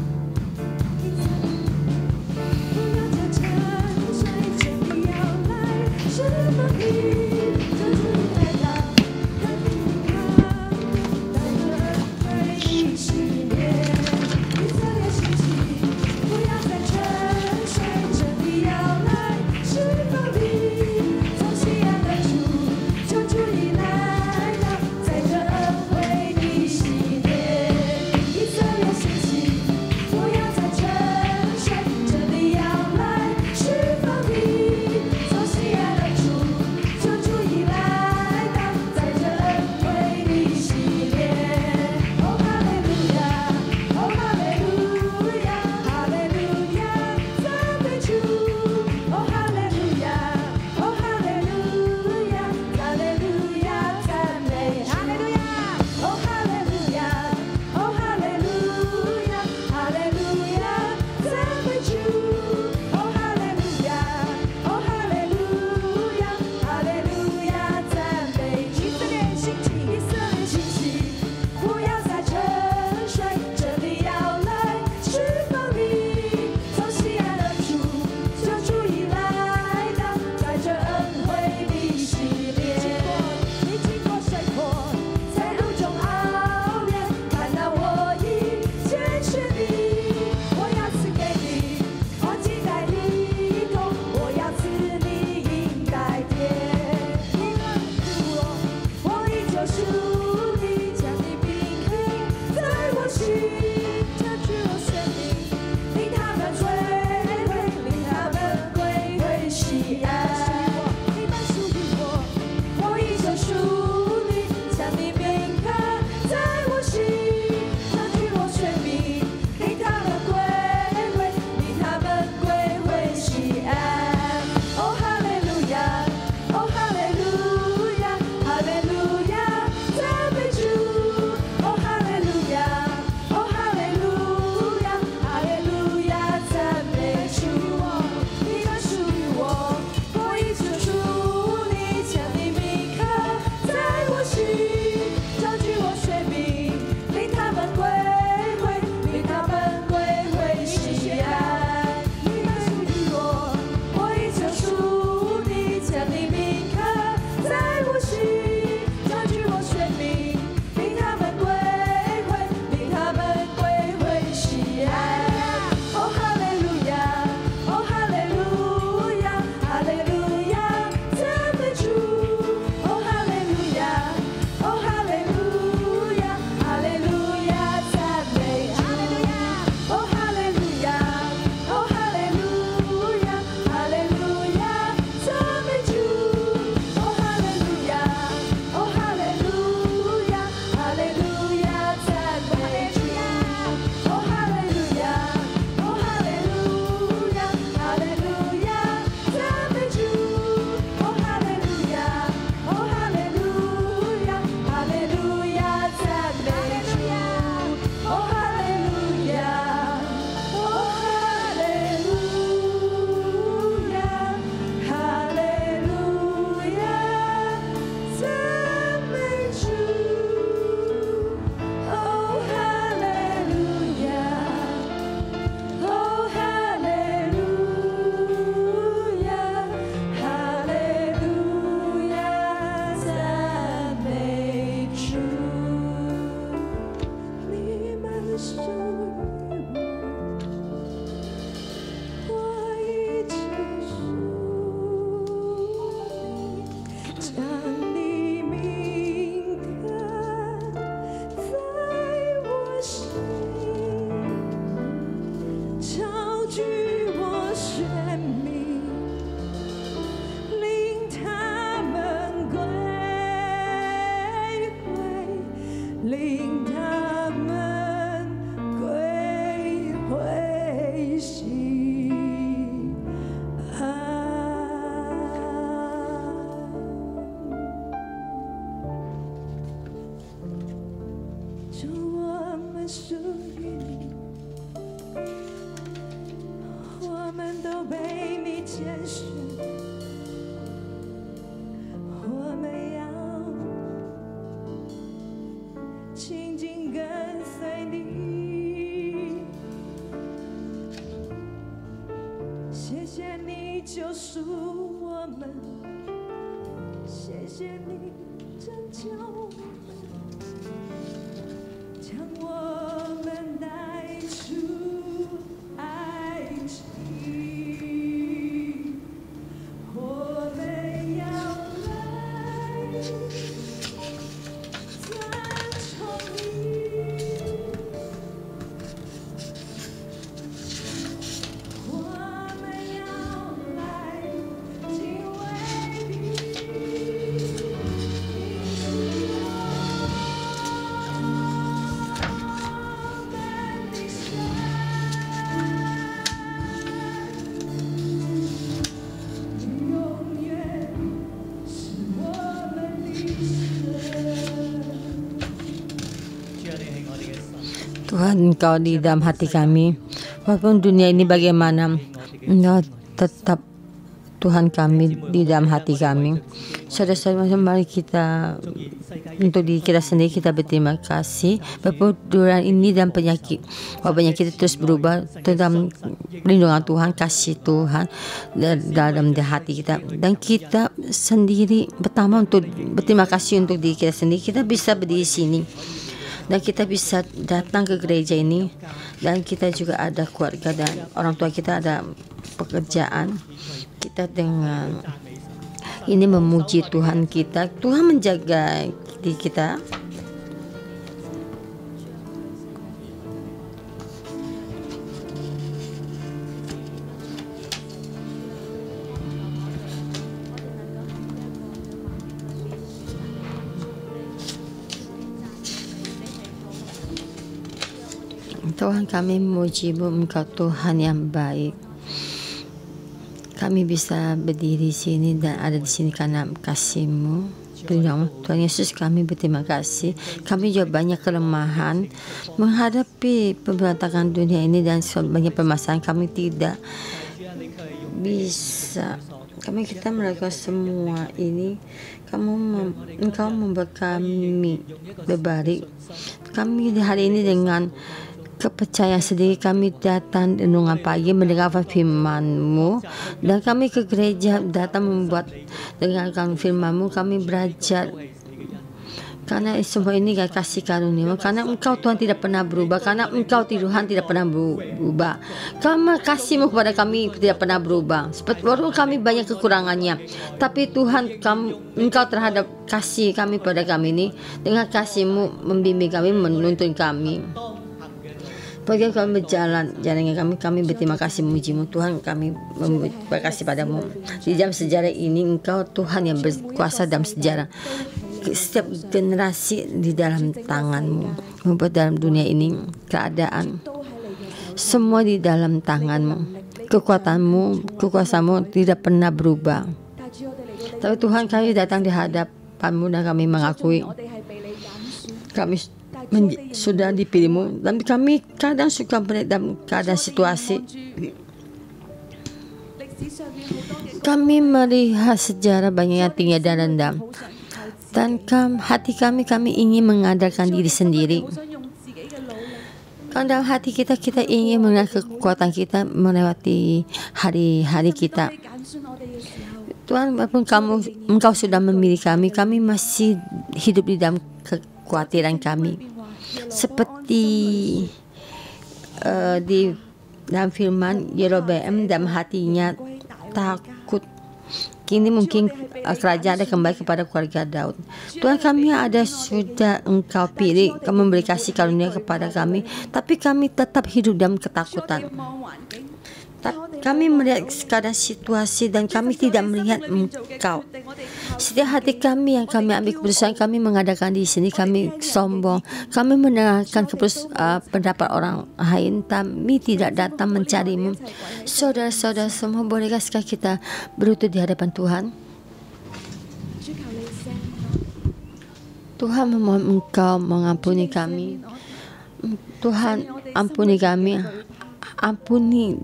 拣选，我们要紧紧跟随你。谢谢你救赎我们，谢谢你拯救我们，将我们带出爱情。我们要来尊崇你，我们要来敬畏你，你是我们的神，你永远是我们的神。 Tuhan, Engkau di dalam hati kami. Walaupun dunia ini bagaimana, Engkau tetap Tuhan kami di dalam hati kami. Saudara-saudara, mari kita untuk diri kita sendiri kita berterima kasih. Walaupun dunia ini dan wabahnya kita terus berubah tentang perlindungan Tuhan, kasih Tuhan dalam hati kita. Dan kita sendiri pertama untuk berterima kasih untuk diri kita sendiri. Kita bisa berdiri sini. Dan kita bisa datang ke gereja ini, dan kita juga ada keluarga dan orang tua kita ada pekerjaan. Kita dengan ini memuji Tuhan kita. Tuhan menjaga diri kita. Tuhan, kami memuji-Mu, Engkau Tuhan yang baik. Kami bisa berdiri di sini dan ada di sini karena kasih-Mu. Tuhan Yesus, kami berterima kasih. Kami juga banyak kelemahan menghadapi pemberontakan dunia ini dan banyak permasalahan kami tidak bisa. Kita melakukan semua ini. Engkau membuat kami berbalik. Kami di hari ini dengan kepercayaan sendiri kami datang renungan pagi mendengar firman-Mu, dan kami ke gereja datang membuat dengarkan firman-Mu. Kami belajar karena semua ini kasih karunia-Mu, karena Engkau Tuhan tidak pernah berubah, karena Engkau Tuhan tidak pernah berubah, karena kasih-Mu kepada kami tidak pernah berubah. Seperti walaupun kami banyak kekurangannya, tapi Tuhan Engkau terhadap kasih kami pada kami ini, dengan kasih-Mu membimbing kami, menuntun kami. Bagi kami berjalan jalannya kami berterima kasih memuji-Mu Tuhan. Kami berkasih padamu di dalam sejarah ini. Engkau Tuhan yang berkuasa dalam sejarah. Setiap generasi di dalam tangan-Mu, membuat dalam dunia ini keadaan semua di dalam tangan-Mu. Kekuatan-Mu, kekuasaan-Mu tidak pernah berubah. Tapi Tuhan, kami datang di hadapan-Mu dan kami mengakui kami sudah dipilih-Mu, dan kami kadang suka berada dalam keadaan situasi. Kami melihat sejarah banyak yang tinggi dan rendah, dan hati kami ingin mengandalkan diri sendiri. Karena dalam hati kita ingin melihat kekuatan kita melewati hari-hari kita. Tuhan, walaupun Engkau sudah memilih kami masih hidup di dalam kekhawatiran kami. Seperti di dalam firman Yerobeam, dalam hatinya takut. Kini mungkin kerajaan ada kembali kepada keluarga Daud. Tuhan, kami ada sudah Engkau pilih, Kau memberi kasih karunia kepada kami, tapi kami tetap hidup dalam ketakutan. Kami melihat keadaan situasi dan kami tidak melihat Engkau. Setiap hati kami yang kami ambil keputusan, kami mengadakan di sini, kami sombong, kami mendengarkan pendapat orang lain, kami tidak datang mencari-Mu. Saudara-saudara semua, bolehkah sekali kita berlutut di hadapan Tuhan? Tuhan, memohon Engkau mengampuni kami. Tuhan, ampuni kami. Ampuni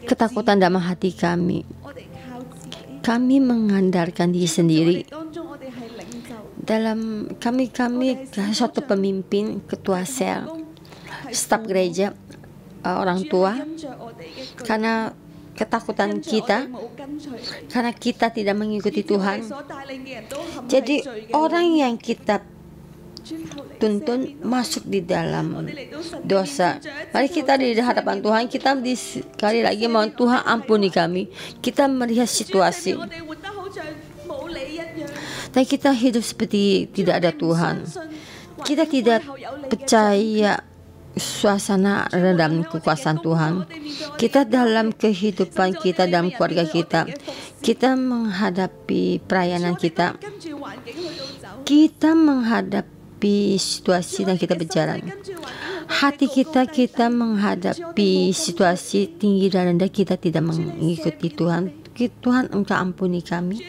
ketakutan dalam hati kami. kami mengandalkan diri sendiri. 當中我哋係領袖， Dalam kami suatu pemimpin, ketua sel, 係 staf gereja, orang 主要 tua, 因着我哋嘅懼 karena ketakutan 因着我 kita, 哋冇跟隨你， karena kita tidak mengikuti 以致我哋 Tuhan. 所帶領嘅人都陷喺 Jadi 罪嘅 orang yang kita 主求你 tuntun 赦免我 masuk di 我 dalam 哋嚟到神嘅面 dosa. 前，再一次 Mari 求 kita 神 di 赦 hadapan 免 Tuhan, kita sekali lagi mohon Tuhan ampuni kami. Kita melihat 主赦免 situasi 我哋活得好像冇你一樣， dan kita hidup seperti tidak ada 我哋唔 Tuhan. 相信 Kita 環境 tidak 背後有你嘅 percaya suasana dalam kekuasaan Tuhan. Kita dalam kehidupan kita, dalam keluarga kita, kita menghadapi pelayanan 我哋 kita, 跟住環境去到走。 kita menghadapi situasi dan kita berjalan. Hati kita menghadapi situasi tinggi dan rendah, kita tidak mengikuti Tuhan. Tuhan, Engkau ampuni kami.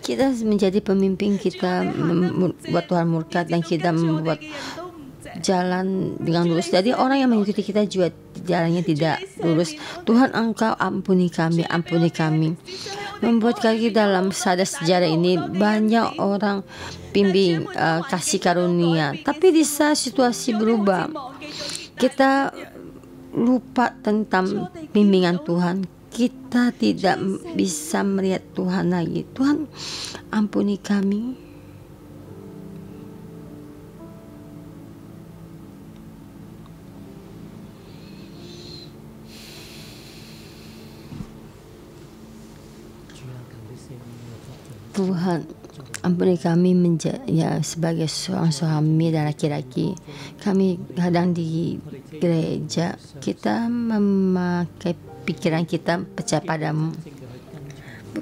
Kita menjadi pemimpin, kita membuat Tuhan murka dan kita membuat jalan dengan lurus. Jadi orang yang mengikuti kita juga jalannya tidak lurus. Tuhan, Engkau ampuni kami, ampuni kami. Membuat kaki dalam sejarah ini banyak orang bimbing kasih karunia, tapi di saat situasi berubah, kita lupa tentang bimbingan Tuhan. Kita tidak bisa melihat Tuhan lagi. Tuhan, ampuni kami. Tuhan, ampuni kami sebagai seorang suami dan laki-laki. Kami kadang di gereja, kita memakai pikiran kita percaya padamu.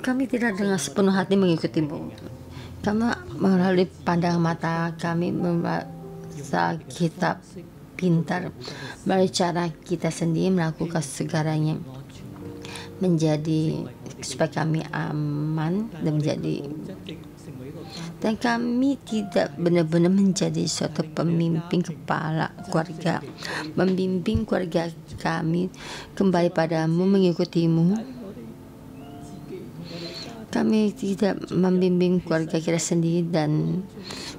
Kami tidak dengan sepenuh hati mengikutimu. Karena melalui pandangan mata kami merasa kita pintar, melalui cara kita sendiri melakukan segalanya, menjadi supaya kami aman dan kami tidak benar-benar menjadi suatu pemimpin kepala keluarga, membimbing keluarga kami kembali padamu, mengikutimu. Kami tidak membimbing keluarga kita sendiri dan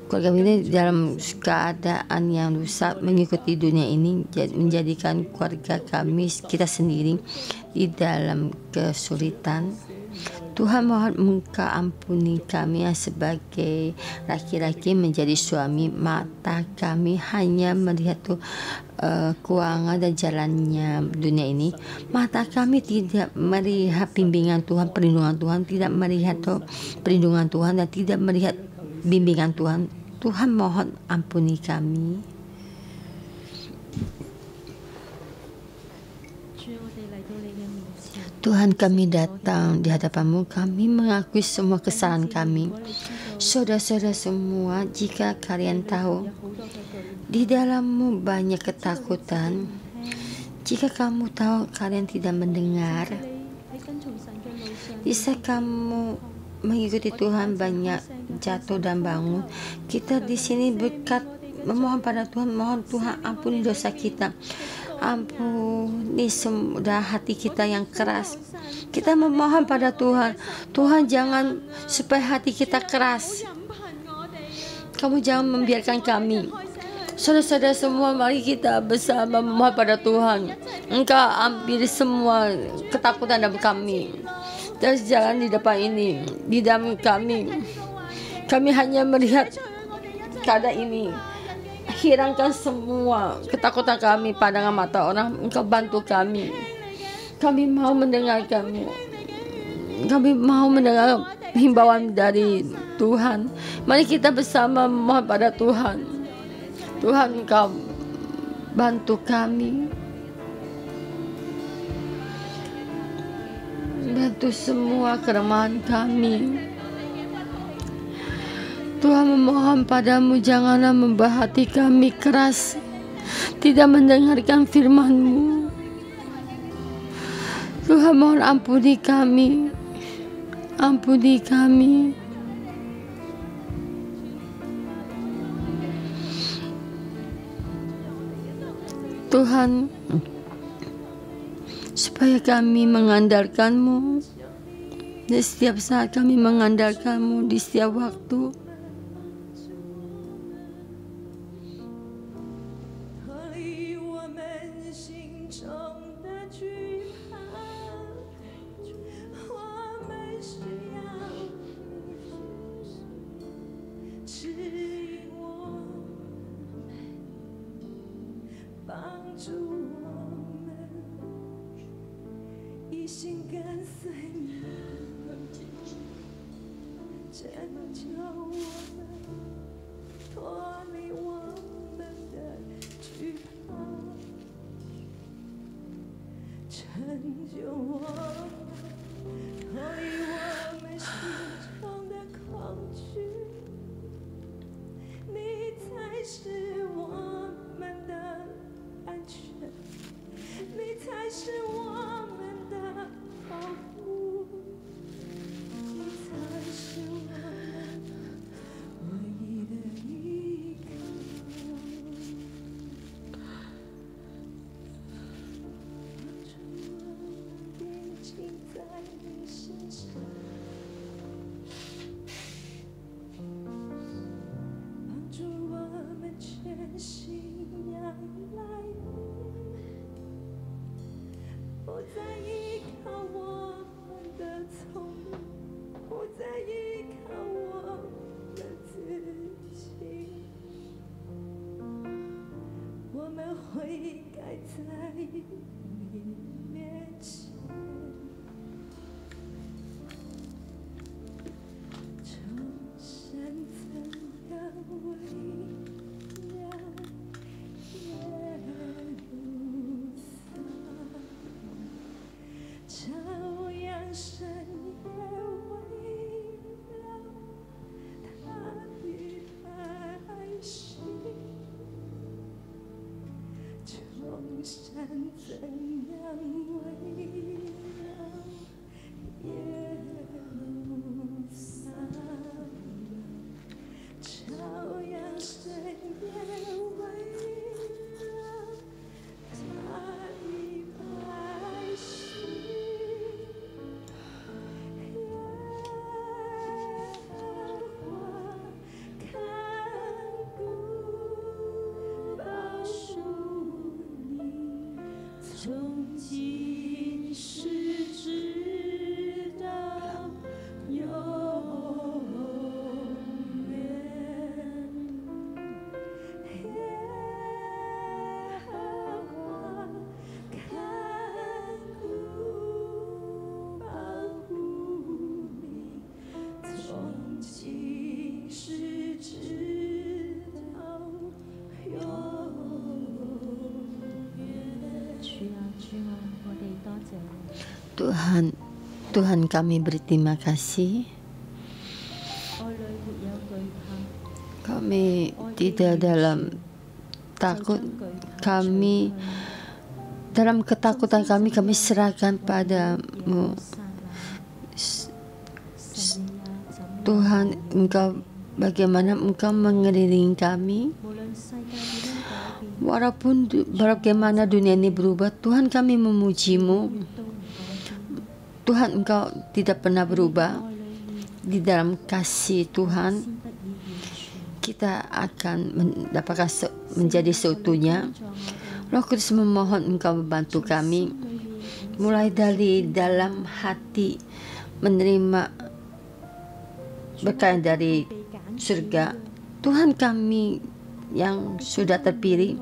keluarga ini dalam keadaan yang rusak, mengikuti dunia ini, menjadikan keluarga kami kita sendiri di dalam kesulitan. Tuhan, mohon Engkau ampuni kami yang sebagai laki-laki menjadi suami. Mata kami hanya melihat keuangan dan jalannya dunia ini. Mata kami tidak melihat bimbingan Tuhan, perlindungan Tuhan, tidak melihat perlindungan Tuhan dan tidak melihat bimbingan Tuhan. Tuhan, mohon ampuni kami. Tuhan, kami datang di hadapan-Mu, kami mengakui semua kesalahan kami. Saudara-saudara semua, jika kalian tahu di dalam-Mu banyak ketakutan, jika kamu tahu kalian tidak mendengar, bisa kamu mengikuti Tuhan banyak jatuh dan bangun. Kita di sini berkat memohon pada Tuhan, mohon Tuhan ampuni dosa kita. Ampuni semua hati kita yang keras. Kita memohon pada Tuhan, Tuhan jangan supaya hati kita keras. Kamu jangan membiarkan kami. Saudara-saudara semua, mari kita bersama memohon pada Tuhan. Engkau ambil semua ketakutan dalam kami. Terus jalan di depan ini, di dalam kami. Kami hanya melihat keadaan ini. Hilangkan semua ketakutan kami, pandangan mata orang. Engkau bantu kami. Kami mau mendengar kami. Kami mau mendengar himbauan dari Tuhan. Mari kita bersama memohon pada Tuhan. Tuhan, Engkau bantu kami. Bantu semua kelemahan kami. Tuhan, memohon padamu, janganlah membuat hati kami keras, tidak mendengarkan firman-Mu. Tuhan, mohon ampuni kami, ampuni kami. Tuhan, supaya kami mengandalkan-Mu, Dan setiap saat kami mengandalkan-Mu di setiap waktu. Tuhan kami berterima kasih. Kami tidak dalam takut, kami dalam ketakutan kami serahkan padamu. Tuhan, Engkau bagaimana Engkau mengelilingi kami. Walaupun bagaimana dunia ini berubah, Tuhan kami memuji-Mu. Tuhan, Engkau tidak pernah berubah. Di dalam kasih Tuhan, kita akan mendapatkan menjadi seutuhnya. Roh Kudus memohon Engkau membantu kami, mulai dari dalam hati menerima berkat dari surga. Tuhan kami yang sudah terpilih,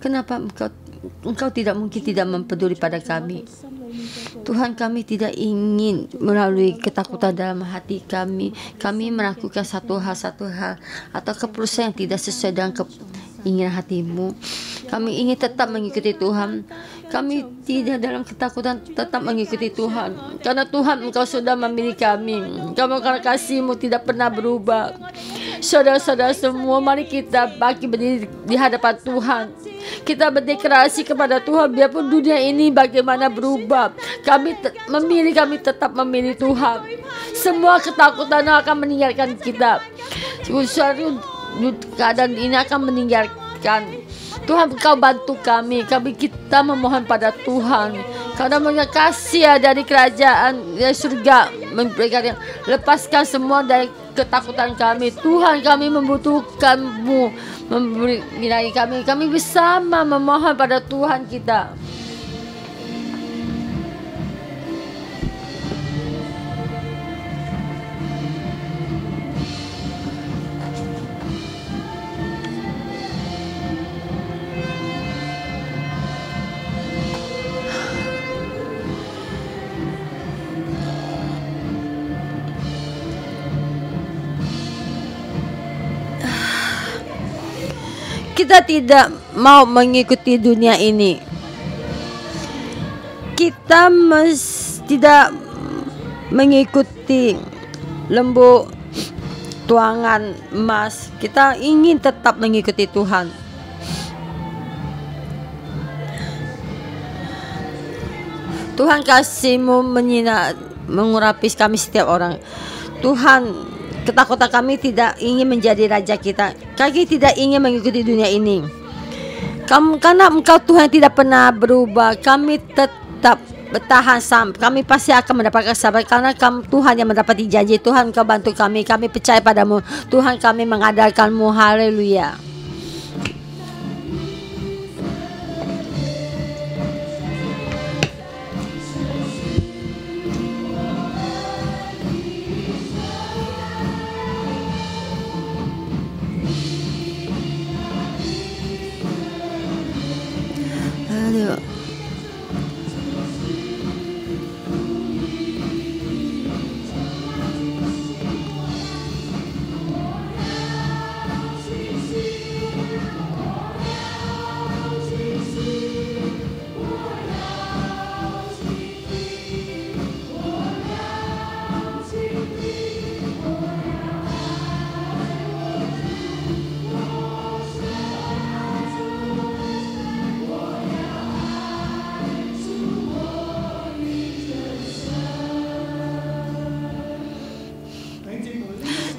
kenapa Engkau tidak mungkin tidak mempeduli pada kami? Tuhan, kami tidak ingin melalui ketakutan dalam hati kami melakukan satu hal atau keputusan yang tidak sesuai dengan keinginan hati-Mu. Kami ingin tetap mengikuti Tuhan. Kami tidak dalam ketakutan, tetap mengikuti Tuhan. Karena Tuhan, Engkau sudah memilih kami. Karena kasih-Mu tidak pernah berubah. Saudara-saudara semua, mari kita bagi berdiri di hadapan Tuhan. Kita berdeklarasi kepada Tuhan, biarpun dunia ini bagaimana berubah, kami tetap memilih Tuhan. Semua ketakutan akan meninggalkan kita. Suatu keadaan ini akan meninggalkan. Tuhan, Engkau bantu kami. Kita memohon pada Tuhan. Karena punya kasih dari kerajaan dari surga, memberikan, lepaskan semua dari ketakutan kami. Tuhan, kami membutuhkan-Mu, memberi kami bersama memohon pada Tuhan kita. Kita tidak mau mengikuti dunia ini. Kita tidak mengikuti lembu tuangan emas. Kita ingin tetap mengikuti Tuhan. Tuhan, kasih-Mu mengurapi kami setiap orang. Tuhan, ketakutan kami tidak ingin menjadi raja kita. Kami tidak ingin mengikuti dunia ini. Karena Engkau Tuhan tidak pernah berubah. Kami tetap bertahan sampai kami pasti akan mendapatkan sabar. Karena Tuhan yang mendapati janji. Tuhan, Engkau bantu kami. Kami percaya padamu. Tuhan, kami mengandalkan-Mu. Haleluya.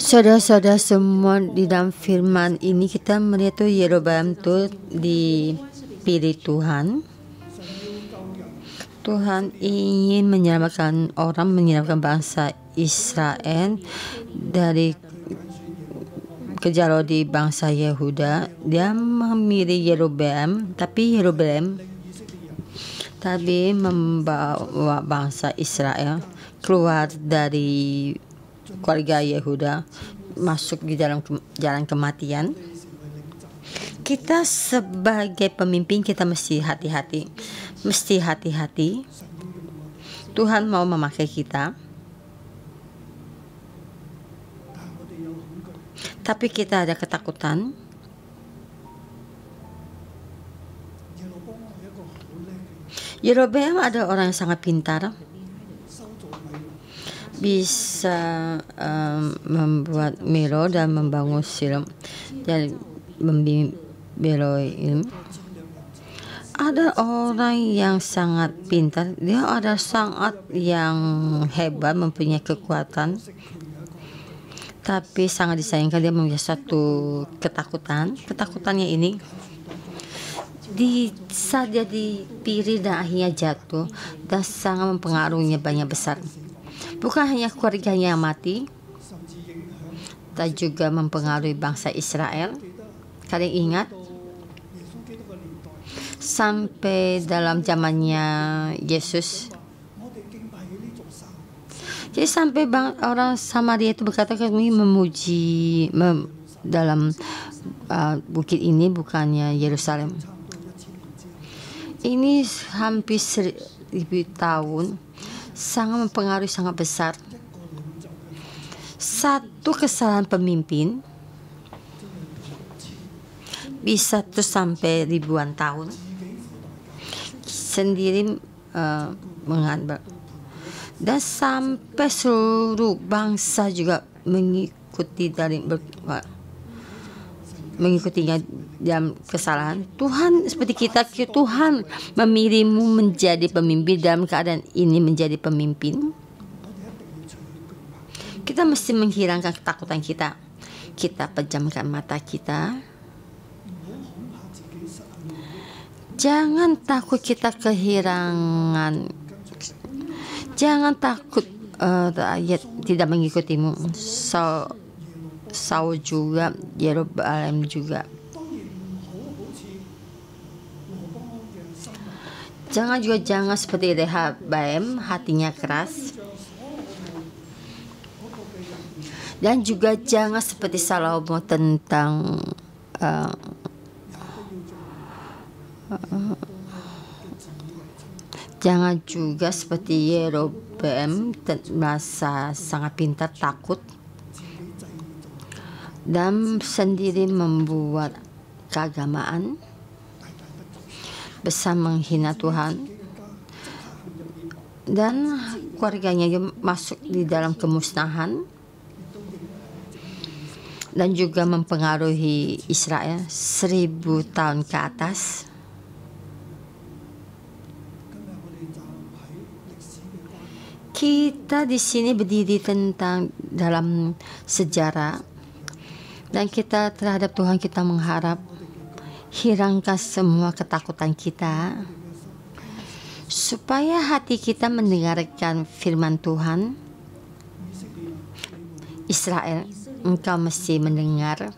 Saudara-saudara semua, di dalam firman ini kita melihat tuh Yeroboam tuh dipilih Tuhan. Tuhan ingin menyelamatkan orang, menyelamatkan bangsa Israel dari kejaran di bangsa Yehuda. Dia memilih Yeroboam, tapi Yeroboam membawa bangsa Israel keluar dari keluarga Yehuda, masuk di dalam jalan kematian. Kita sebagai pemimpin kita mesti hati-hati. Tuhan mau memakai kita, tapi kita ada ketakutan. Yeroboam ada orang yang sangat pintar, bisa membuat Milo dan membangun Silo dan membimbing. Ada orang yang sangat pintar, dia ada sangat yang hebat, mempunyai kekuatan, tapi sangat disayangkan dia mempunyai satu ketakutannya ini. Saat dia dipilih dan akhirnya jatuh dan sangat mempengaruhinya banyak besar. Bukan hanya keluarganya yang mati, tapi juga mempengaruhi bangsa Israel. Kalian ingat? Sampai dalam zamannya Yesus. Jadi sampai orang Samaria itu berkata kami memuji dalam bukit ini bukannya Yerusalem. Ini hampir 1000 tahun. Sangat mempengaruhi, sangat besar. Satu kesalahan pemimpin bisa terus sampai ribuan tahun sendiri mengandalkan, dan sampai seluruh bangsa juga mengikutinya dalam kesalahan. Tuhan seperti kita, Tuhan memilihmu menjadi pemimpin dalam keadaan ini menjadi pemimpin. Kita mesti menghilangkan ketakutan kita. Kita pejamkan mata kita. Jangan takut kita kehilangan. Jangan takut rakyat tidak mengikutimu. Saul juga, Yeroboam juga. Jangan seperti Rehoboam, hatinya keras. Dan juga jangan seperti Salomo tentang jangan juga seperti Yeroboam merasa sangat pintar, takut, dan sendiri membuat keagamaan, besar menghina Tuhan, dan keluarganya masuk di dalam kemusnahan, dan juga mempengaruhi Israel 1000 tahun ke atas. Kita di sini berdiri tentang dalam sejarah, dan kita terhadap Tuhan kita mengharap hilangkan semua ketakutan kita, supaya hati kita mendengarkan firman Tuhan. Israel, engkau mesti mendengar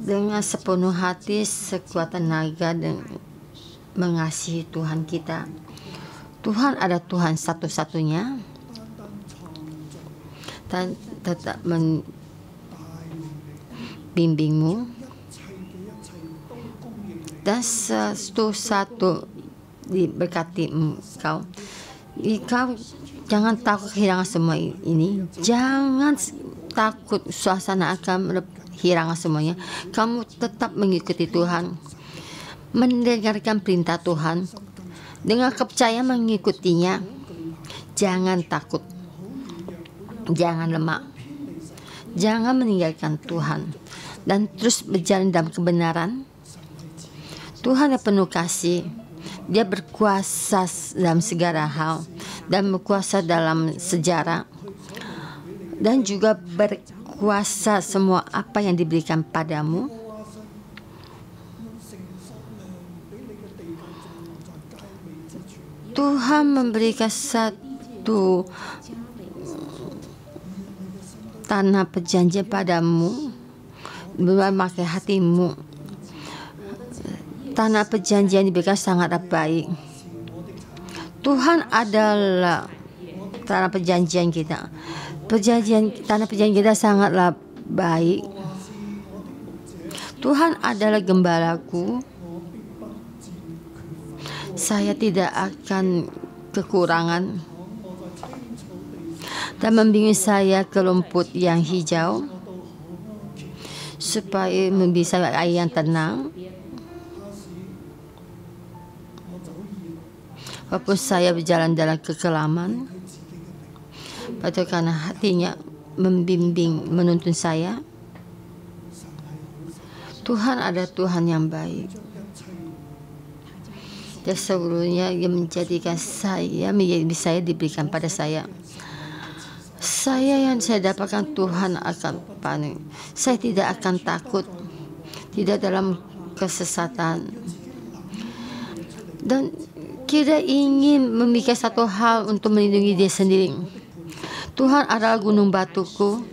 dengan sepenuh hati, sekuat tenaga, dan mengasihi Tuhan kita. Tuhan ada Tuhan satu-satunya, dan tetap membimbingmu, dan satu-satu diberkati engkau. Engkau jangan takut kehilangan semua ini. Jangan takut suasana akan hilang semuanya. Kamu tetap mengikuti Tuhan, mendengarkan perintah Tuhan dengan kepercayaan mengikutinya. Jangan takut, jangan lemah, jangan meninggalkan Tuhan, dan terus berjalan dalam kebenaran. Tuhan yang penuh kasih, Dia berkuasa dalam segala hal, dan berkuasa dalam sejarah, dan juga berkuasa semua apa yang diberikan padamu. Tuhan memberikan satu tanah perjanjian padamu, memakai hatimu. Tanah perjanjian diberikan sangatlah baik. Tuhan adalah tanah perjanjian kita. Tanah perjanjian kita sangatlah baik. Tuhan adalah gembalaku. Saya tidak akan kekurangan, dan membimbing saya ke rumput yang hijau, supaya bisa air yang tenang. Walaupun saya berjalan dalam kekelaman, karena hatinya membimbing, menuntun saya. Tuhan ada Tuhan yang baik. Dan seluruhnya yang menjadikan saya diberikan pada saya. Saya yang saya dapatkan Tuhan akan panik. Saya tidak akan takut, tidak dalam kesesatan. Dan kita ingin memikir satu hal untuk melindungi dia sendiri. Tuhan adalah gunung batuku,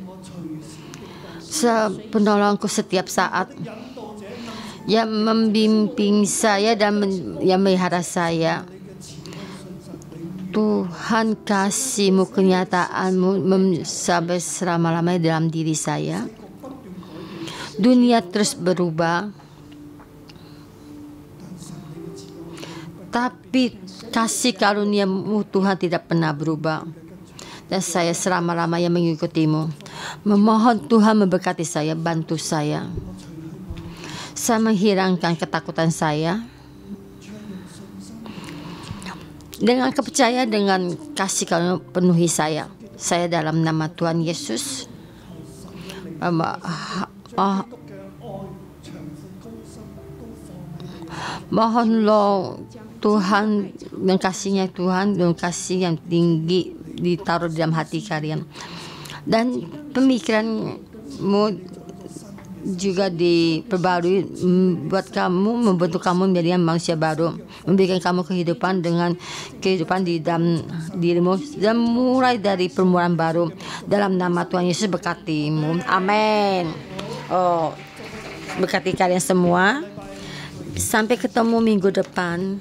penolongku setiap saat, yang membimbing saya dan yang melihara saya. Tuhan, kasih-Mu, kenyataanmu sampai selama-lamanya dalam diri saya. Dunia terus berubah, tapi kasih karunia-Mu Tuhan tidak pernah berubah. Dan saya selama-lamanya mengikutimu. Memohon Tuhan memberkati saya, bantu saya. Saya menghilangkan ketakutan saya dengan kepercayaan, dengan kasih karunia penuhi saya. Saya dalam nama Tuhan Yesus mohonlah Tuhan, dan kasihnya Tuhan, dan kasih yang tinggi ditaruh dalam hati kalian, dan pemikiranmu juga diperbarui buat kamu, membentuk kamu menjadi manusia baru, memberikan kamu kehidupan dengan kehidupan di dalam dirimu, dan mulai dari permulaan baru. Dalam nama Tuhan Yesus berkatimu, amin. Berkati kalian semua. Sampai ketemu minggu depan.